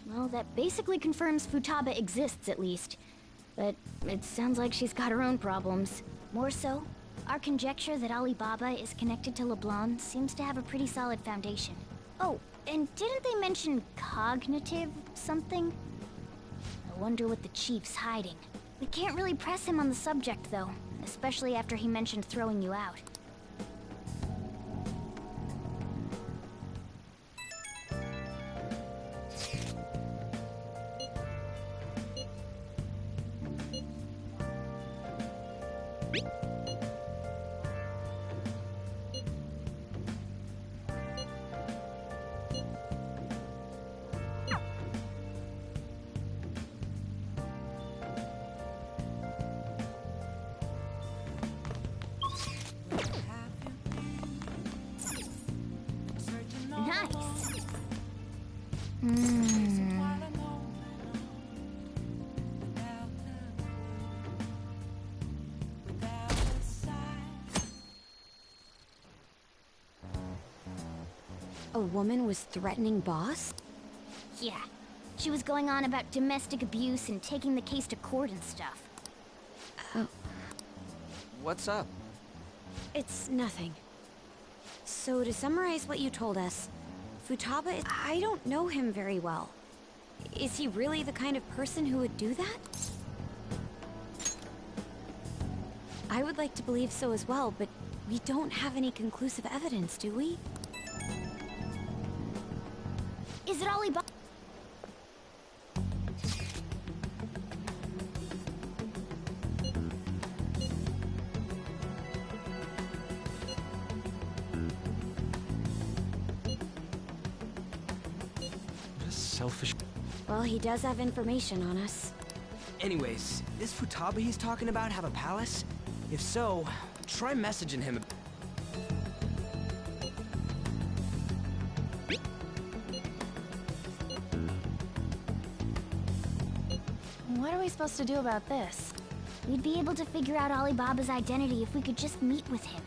Well, that basically confirms Futaba exists, at least. But it sounds like she's got her own problems. More so, our conjecture that Alibaba is connected to LeBlanc seems to have a pretty solid foundation. Oh, and didn't they mention cognitive something? I wonder what the chief's hiding. We can't really press him on the subject, though, especially after he mentioned throwing you out. Nice. A woman was threatening Boss? Yeah. She was going on about domestic abuse and taking the case to court and stuff. Oh. What's up? It's nothing. So to summarize what you told us, Futaba, I don't know him very well. Is he really the kind of person who would do that? I would like to believe so as well, but we don't have any conclusive evidence, do we? Is it Alibaba? What a selfish... Well, he does have information on us. Anyways, this Futaba he's talking about have a palace? If so, try messaging him. What are we supposed to do about this? We'd be able to figure out Alibaba's identity if we could just meet with him.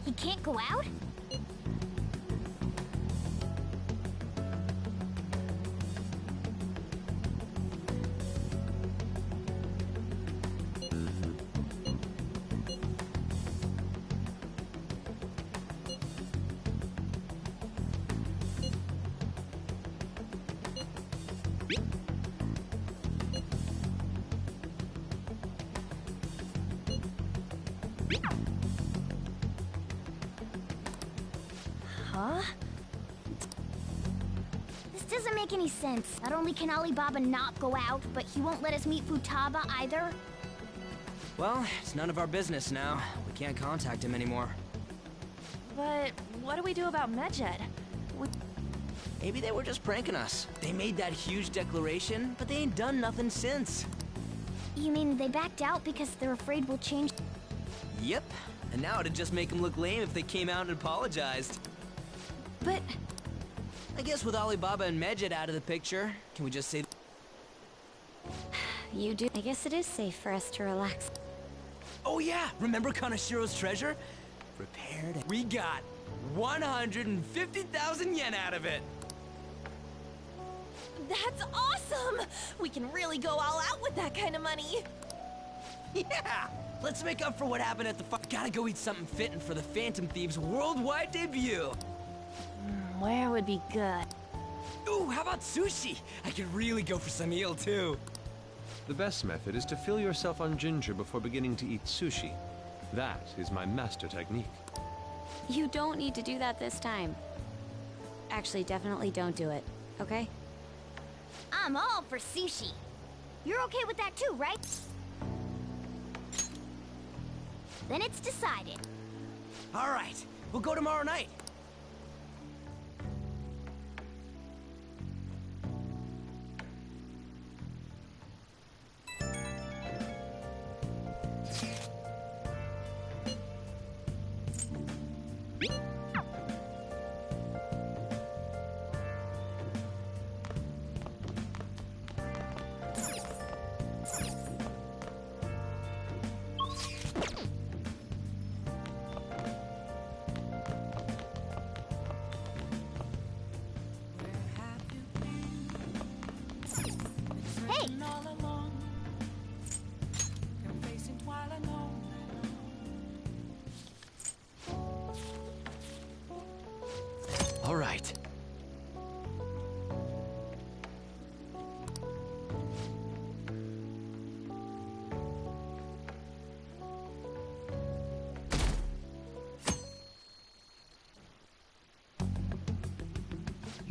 He can't go out? Huh? This doesn't make any sense. Not only can Alibaba not go out, but he won't let us meet Futaba either. Well, it's none of our business now. We can't contact him anymore. But what do we do about Medjed? Maybe they were just pranking us. They made that huge declaration, but they ain't done nothing since. You mean they backed out because they're afraid we'll change? Yep. And now it'd just make them look lame if they came out and apologized. But... I guess with Alibaba and Medjed out of the picture, can we just say... You do. I guess it is safe for us to relax. Oh yeah, remember Kanashiro's treasure? Repaired. We got 150,000 yen out of it. That's awesome! We can really go all out with that kind of money. Yeah! Let's make up for what happened at the Gotta go eat something fitting for the Phantom Thieves' worldwide debut. Where would be good? Ooh, how about sushi? I could really go for some eel, too. The best method is to fill yourself on ginger before beginning to eat sushi. That is my master technique. You don't need to do that this time. Actually, definitely don't do it, okay? I'm all for sushi. You're okay with that too, right? Then it's decided. All right, we'll go tomorrow night.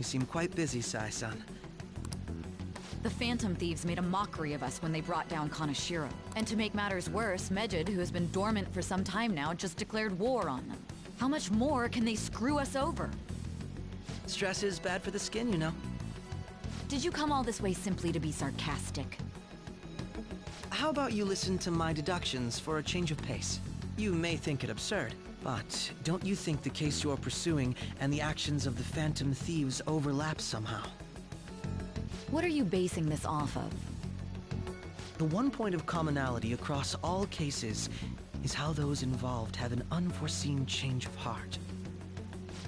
You seem quite busy, Sai-san. The Phantom Thieves made a mockery of us when they brought down Kanashiro. And to make matters worse, Medjed, who has been dormant for some time now, just declared war on them. How much more can they screw us over? Stress is bad for the skin, you know. Did you come all this way simply to be sarcastic? How about you listen to my deductions for a change of pace? You may think it absurd, but don't you think the case you're pursuing and the actions of the Phantom Thieves overlap somehow? What are you basing this off of? The one point of commonality across all cases is how those involved have an unforeseen change of heart.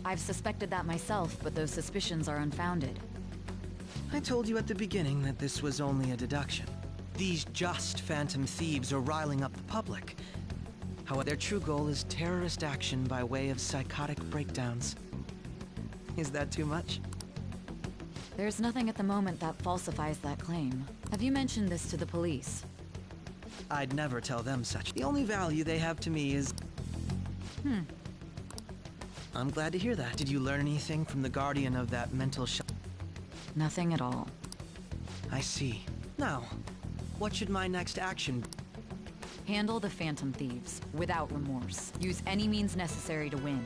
I've suspected that myself, but those suspicions are unfounded. I told you at the beginning that this was only a deduction. These just Phantom Thieves are riling up the public. However, their true goal is terrorist action by way of psychotic breakdowns. Is that too much? There's nothing at the moment that falsifies that claim. Have you mentioned this to the police? I'd never tell them such. The only value they have to me is... I'm glad to hear that. Did you learn anything from the guardian of that mental Nothing at all. I see. Now, what should my next action be? Handle the Phantom Thieves, without remorse. Use any means necessary to win.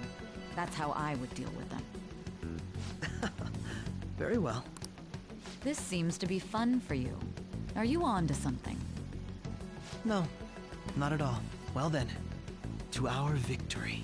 That's how I would deal with them. Very well. This seems to be fun for you. Are you on to something? No, not at all. Well then, to our victory.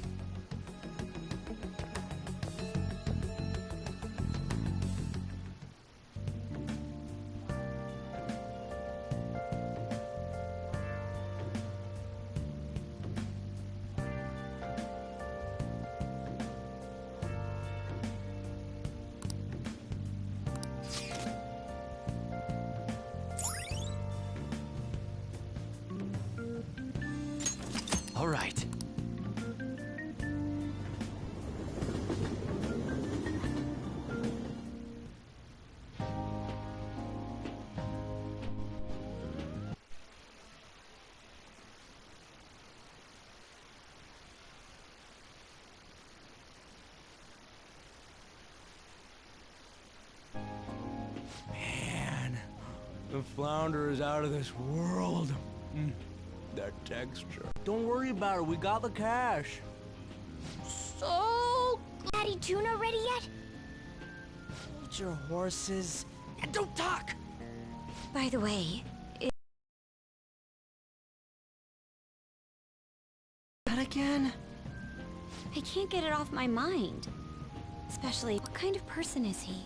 All right. Man, the flounder is out of this world. That texture. Don't worry about it, we got the cash. So... Daddy Tuna ready yet? Hold your horses and don't talk! By the way, That again? I can't get it off my mind. Especially, what kind of person is he?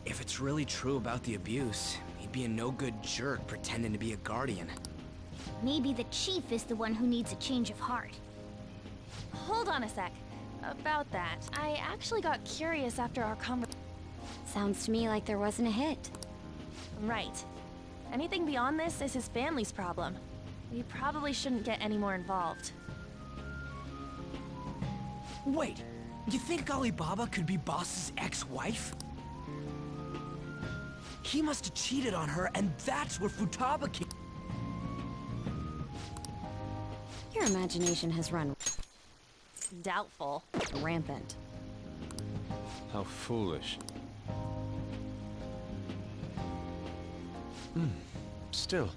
If it's really true about the abuse, he'd be a no-good jerk pretending to be a guardian. Maybe the chief is the one who needs a change of heart. Hold on a sec. About that, I actually got curious after our conversation. Sounds to me like there wasn't a hit. Right. Anything beyond this is his family's problem. We probably shouldn't get any more involved. Wait, you think Alibaba could be Boss's ex-wife? He must have cheated on her, and that's where Futaba came. Your imagination has run Doubtful. rampant. How foolish. Still,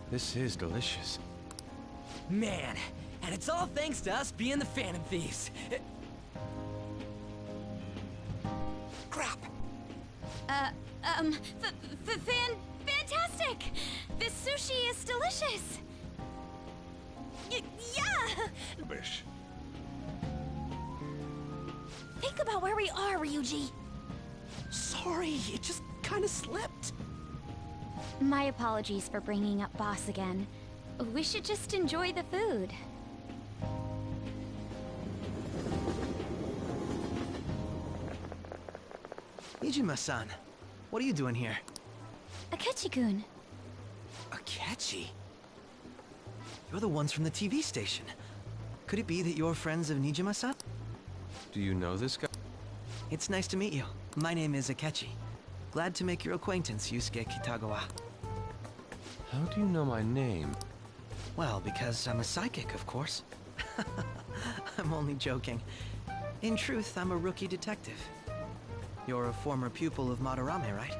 this is delicious. Man, and it's all thanks to us being the Phantom Thieves. Crap! Fantastic! This sushi is delicious! Yeah! Bish. Think about where we are, Ryuji. Sorry, it just kind of slipped. My apologies for bringing up Boss again. We should just enjoy the food. Nijima-san, what are you doing here? Akechi-kun. Akechi? You're the ones from the TV station. Could it be that you're friends of Nijima-san? Do you know this guy? It's nice to meet you. My name is Akechi. Glad to make your acquaintance, Yusuke Kitagawa. How do you know my name? Well, because I'm a psychic, of course. I'm only joking. In truth, I'm a rookie detective. You're a former pupil of Madarame, right?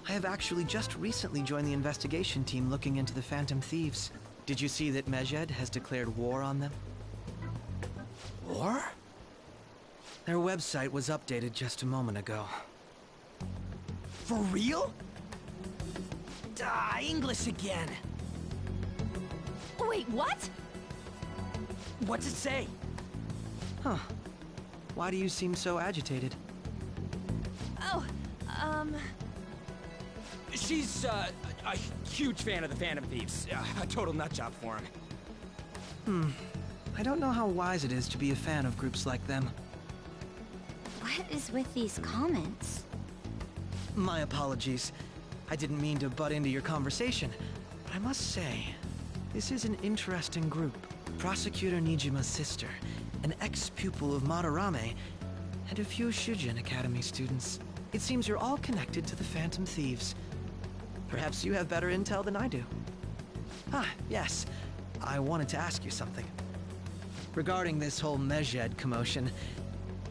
I have actually just recently joined the investigation team looking into the Phantom Thieves. Did you see that Medjed has declared war on them? War? Their website was updated just a moment ago. For real? English again. Wait, what? What's it say? Huh. Why do you seem so agitated? Oh, She's, a huge fan of the Phantom Thieves. A total nutjob for him. I don't know how wise it is to be a fan of groups like them. What is with these comments? My apologies. I didn't mean to butt into your conversation, but I must say, this is an interesting group. Prosecutor Nijima's sister, an ex-pupil of Madarame, and a few Shujin Academy students. It seems you're all connected to the Phantom Thieves. Perhaps you have better intel than I do. Ah, yes. I wanted to ask you something. Regarding this whole Medjed commotion,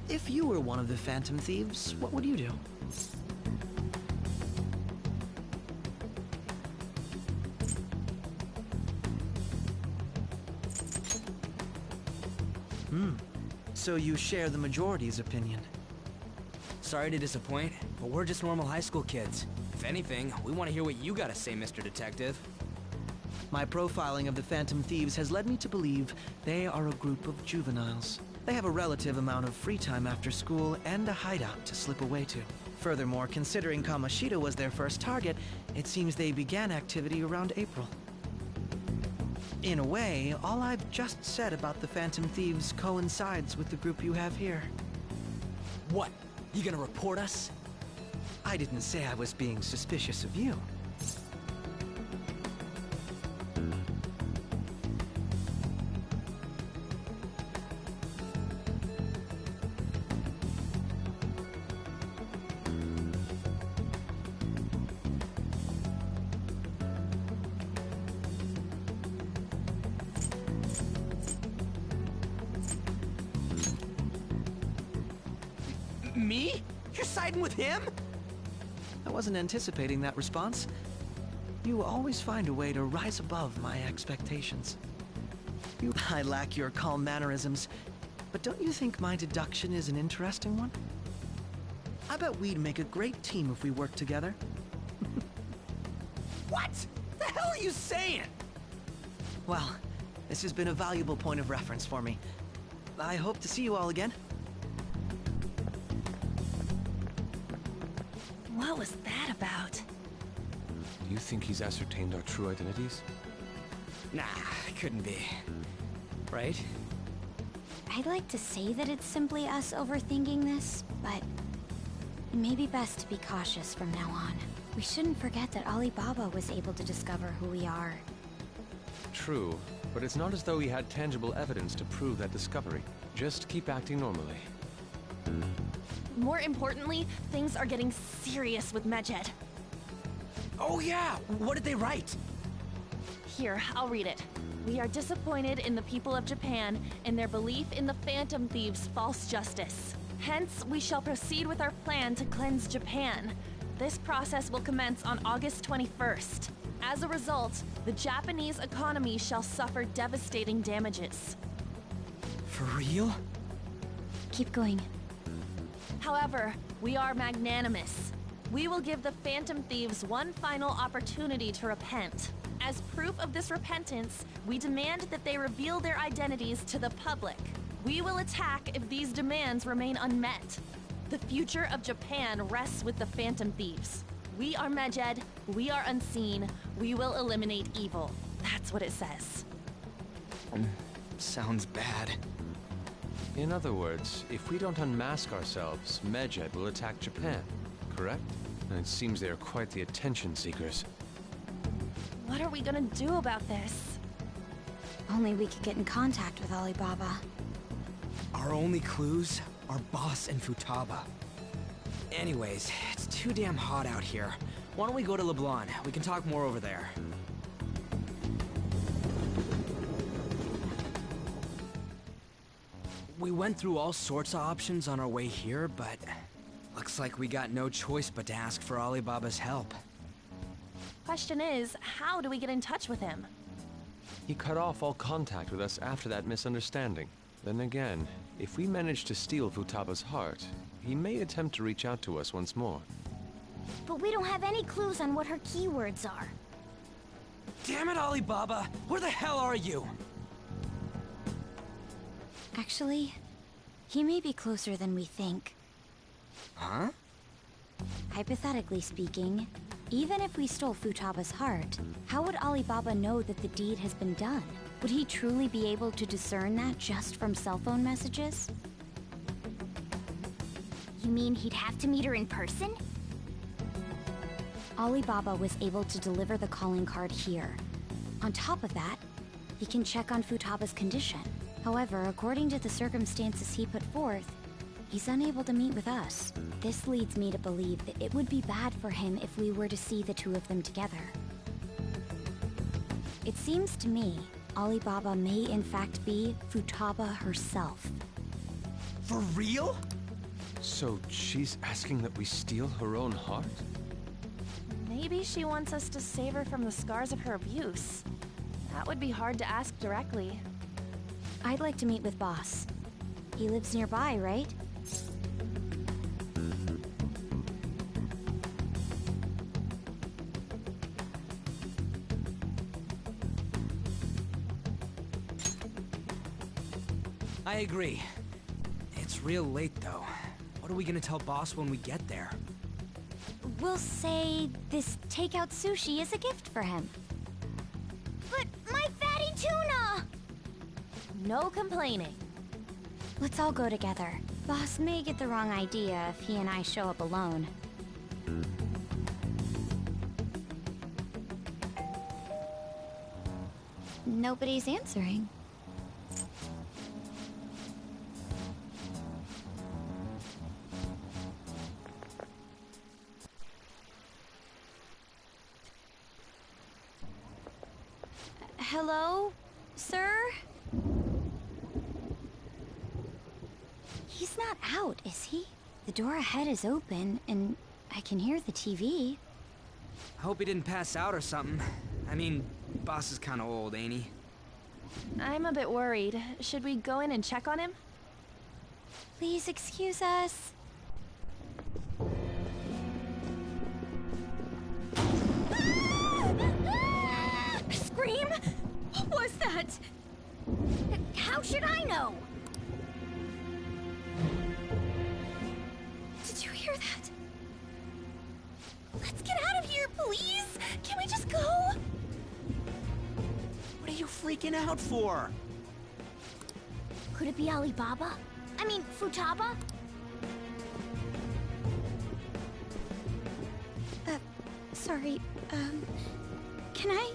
if you were one of the Phantom Thieves, what would you do? So you share the majority's opinion. Sorry to disappoint, but we're just normal high school kids. If anything, we want to hear what you gotta say, Mr. Detective. My profiling of the Phantom Thieves has led me to believe they are a group of juveniles. They have a relative amount of free time after school and a hideout to slip away to. Furthermore, considering Kamoshida was their first target, it seems they began activity around April. In a way, all I've just said about the Phantom Thieves coincides with the group you have here. What? You gonna report us? I didn't say I was being suspicious of you. Me? You're siding with him? I wasn't anticipating that response. You always find a way to rise above my expectations. I lack your calm mannerisms, but don't you think my deduction is an interesting one? I bet we'd make a great team if we worked together. What? The hell are you saying? Well, this has been a valuable point of reference for me. I hope to see you all again. What was that about? Do you think he's ascertained our true identities? Nah, couldn't be. Right? I'd like to say that it's simply us overthinking this, but it may be best to be cautious from now on. We shouldn't forget that Alibaba was able to discover who we are. True, but it's not as though he had tangible evidence to prove that discovery. Just keep acting normally. More importantly, things are getting serious with Medjed. Oh yeah! What did they write? Here, I'll read it. We are disappointed in the people of Japan in their belief in the Phantom Thieves' false justice. Hence, we shall proceed with our plan to cleanse Japan. This process will commence on August 21st. As a result, the Japanese economy shall suffer devastating damages. For real? Keep going. However, we are magnanimous. We will give the Phantom Thieves one final opportunity to repent. As proof of this repentance, we demand that they reveal their identities to the public. We will attack if these demands remain unmet. The future of Japan rests with the Phantom Thieves. We are Medjed, we are unseen, we will eliminate evil. That's what it says. Sounds bad. In other words, if we don't unmask ourselves, Medjed will attack Japan, correct? And it seems they are quite the attention seekers. What are we gonna do about this? Only we could get in contact with Alibaba. Our only clues are Boss and Futaba. Anyways, it's too damn hot out here. Why don't we go to LeBlanc? We can talk more over there. We went through all sorts of options on our way here, but looks like we got no choice but to ask for Alibaba's help. Question is, how do we get in touch with him? He cut off all contact with us after that misunderstanding. Then again, if we manage to steal Futaba's heart, he may attempt to reach out to us once more. But we don't have any clues on what her keywords are. Damn it, Alibaba! Where the hell are you? Actually, he may be closer than we think. Huh? Hypothetically speaking, even if we stole Futaba's heart, how would Alibaba know that the deed has been done? Would he truly be able to discern that just from cell phone messages? You mean he'd have to meet her in person? Alibaba was able to deliver the calling card here. On top of that, he can check on Futaba's condition. However, according to the circumstances he put forth, he's unable to meet with us. This leads me to believe that it would be bad for him if we were to see the two of them together. It seems to me Alibaba may in fact be Futaba herself. For real? So she's asking that we steal her own heart? Maybe she wants us to save her from the scars of her abuse. That would be hard to ask directly. I'd like to meet with Boss. He lives nearby, right? I agree. It's real late, though. What are we gonna tell Boss when we get there? We'll say this takeout sushi is a gift for him. But my fatty tuna! No complaining. Let's all go together. Boss may get the wrong idea if he and I show up alone. Nobody's answering. Hello, sir? He's not out, is he? The door ahead is open, and I can hear the TV. I hope he didn't pass out or something. I mean, Boss is kinda old, ain't he? I'm a bit worried. Should we go in and check on him? Please excuse us. Scream? What was that? How should I know? Did you hear that? Let's get out of here, please! Can we just go? What are you freaking out for? Could it be Alibaba? I mean, Futaba? Sorry, can I?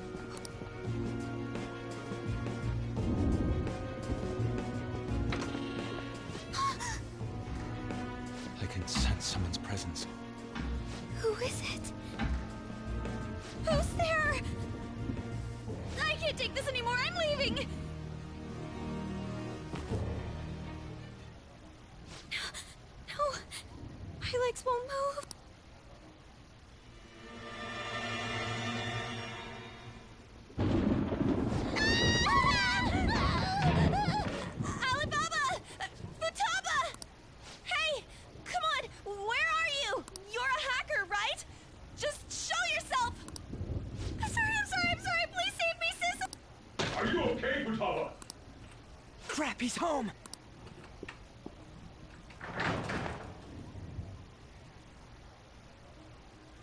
I can sense someone's presence. Who is it? Who's there? I can't take this anymore, I'm leaving! No, my legs won't move. Alibaba! Futaba! Hey! Come on! Where are you? You're a hacker, right? Just show yourself! I'm sorry! Please save me, sis! Are you okay, Futaba? Crap, he's home!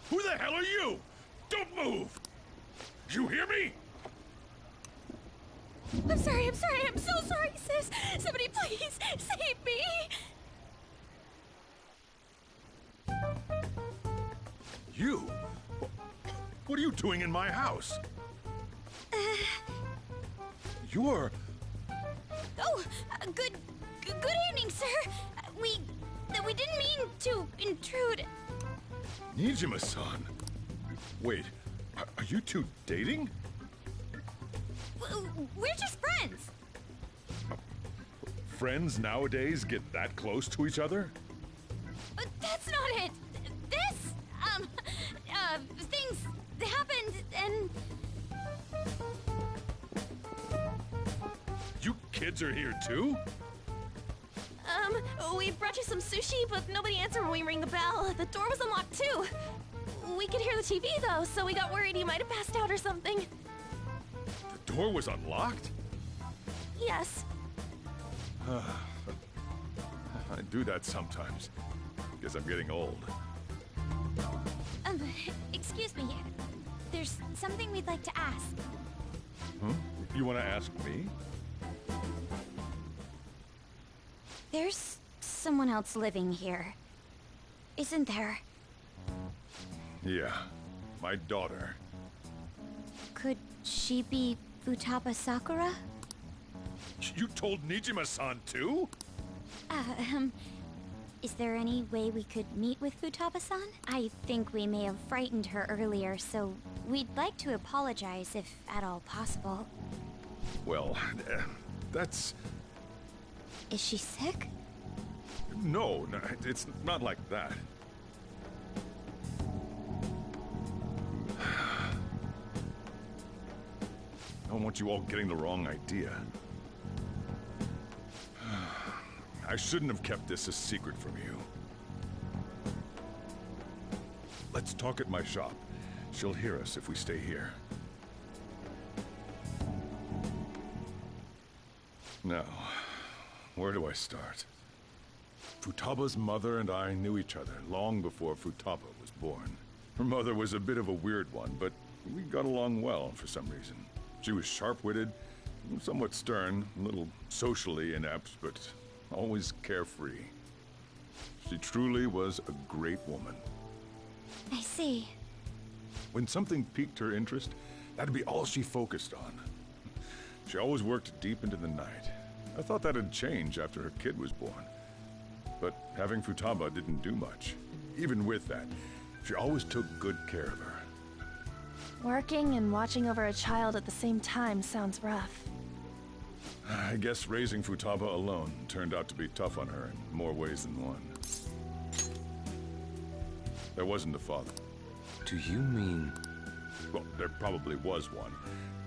Who the hell are you? Don't move! You hear me? I'm sorry! I'm so sorry, sis! Somebody please save me! You? What are you doing in my house? You're... Oh, good evening, sir. We didn't mean to intrude. Nijima-san. Wait, are you two dating? We're just friends. friends nowadays get that close to each other? But that's not it! This, things happened and... You kids are here too? We brought you some sushi, but nobody answered when we rang the bell. The door was unlocked too. We could hear the TV though, so we got worried you might have passed out or something. The door was unlocked? Yes. I do that sometimes. Guess I'm getting old. Excuse me. There's something we'd like to ask. Huh? You want to ask me? There's someone else living here, isn't there? Yeah, my daughter. Could she be Futaba Sakura? You told Nijima-san too? Is there any way we could meet with Futaba-san? I think we may have frightened her earlier, so we'd like to apologize if at all possible. Well, that's... Is she sick? No, it's not like that. I don't want you all getting the wrong idea. I shouldn't have kept this a secret from you. Let's talk at my shop. She'll hear us if we stay here. Now, where do I start? Futaba's mother and I knew each other long before Futaba was born. Her mother was a bit of a weird one, but we got along well for some reason. She was sharp-witted, somewhat stern, a little socially inept, but always carefree. She truly was a great woman. I see. When something piqued her interest, that'd be all she focused on. She always worked deep into the night. I thought that'd change after her kid was born. But having Futaba didn't do much. Even with that, she always took good care of her. Working and watching over a child at the same time sounds rough. I guess raising Futaba alone turned out to be tough on her in more ways than one. There wasn't a father. Do you mean... Well, there probably was one.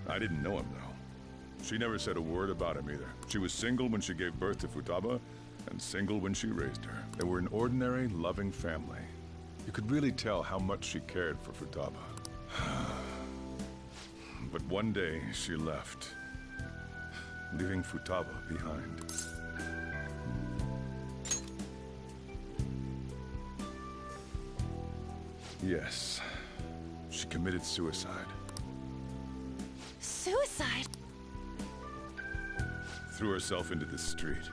I didn't know him, though. She never said a word about him either. She was single when she gave birth to Futaba, and single when she raised her. They were an ordinary, loving family. You could really tell how much she cared for Futaba. But one day, she left, leaving Futaba behind. Yes, she committed suicide. Suicide? Threw herself into the street,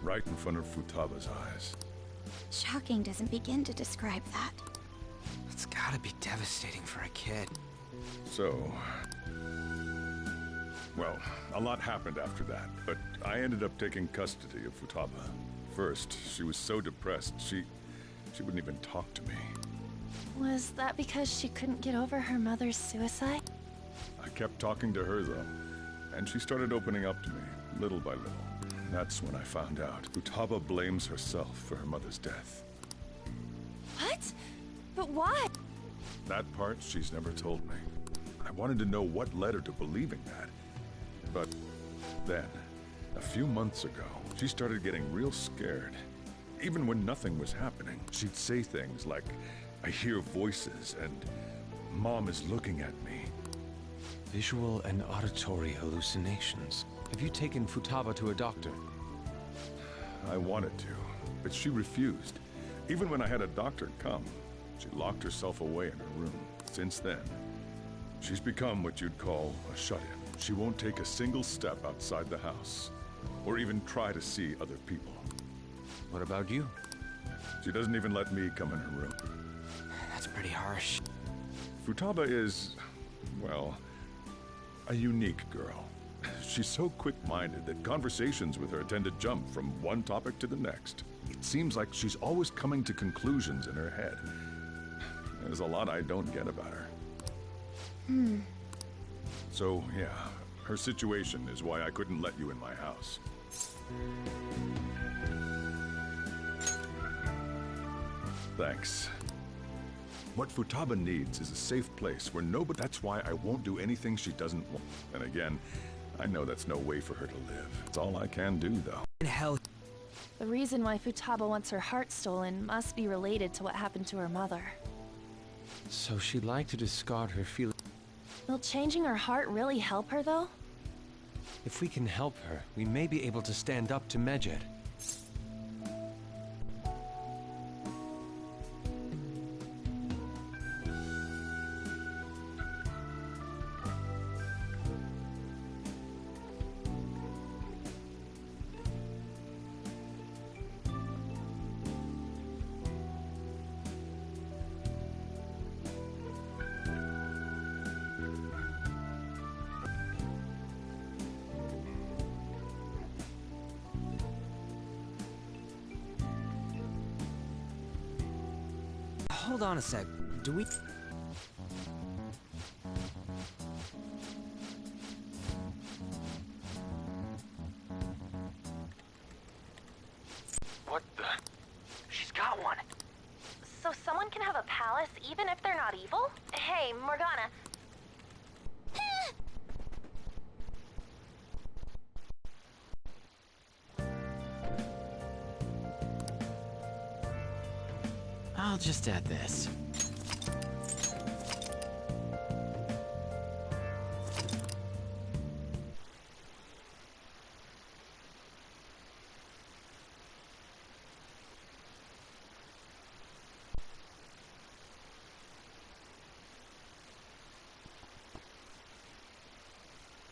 right in front of Futaba's eyes. Shocking doesn't begin to describe that. It's gotta be devastating for a kid. So... Well, a lot happened after that, but I ended up taking custody of Futaba. First, she was so depressed, she wouldn't even talk to me. Was that because she couldn't get over her mother's suicide? I kept talking to her, though, and she started opening up to me, little by little. That's when I found out Futaba blames herself for her mother's death. What? But why? That part she's never told me. I wanted to know what led her to believing that. But then, a few months ago, she started getting real scared. Even when nothing was happening, she'd say things like, "I hear voices," and "Mom is looking at me." Visual and auditory hallucinations. Have you taken Futaba to a doctor? I wanted to, but she refused. Even when I had a doctor come, she locked herself away in her room. Since then, she's become what you'd call a shut-in. She won't take a single step outside the house, or even try to see other people. What about you? She doesn't even let me come in her room. That's pretty harsh. Futaba is, well, a unique girl. She's so quick-minded that conversations with her tend to jump from one topic to the next. It seems like she's always coming to conclusions in her head. There's a lot I don't get about her. So, yeah, her situation is why I couldn't let you in my house. Thanks. What Futaba needs is a safe place where nobody... That's why I won't do anything she doesn't want. And again, I know that's no way for her to live. It's all I can do, though. In hell. The reason why Futaba wants her heart stolen must be related to what happened to her mother. So she'd like to discard her feelings. Will changing her heart really help her, though? If we can help her, we may be able to stand up to Medjed. Hold on a sec. Do we... What the? She's got one. So someone can have a palace even if they're not evil? Hey, Morgana. I'll just add this.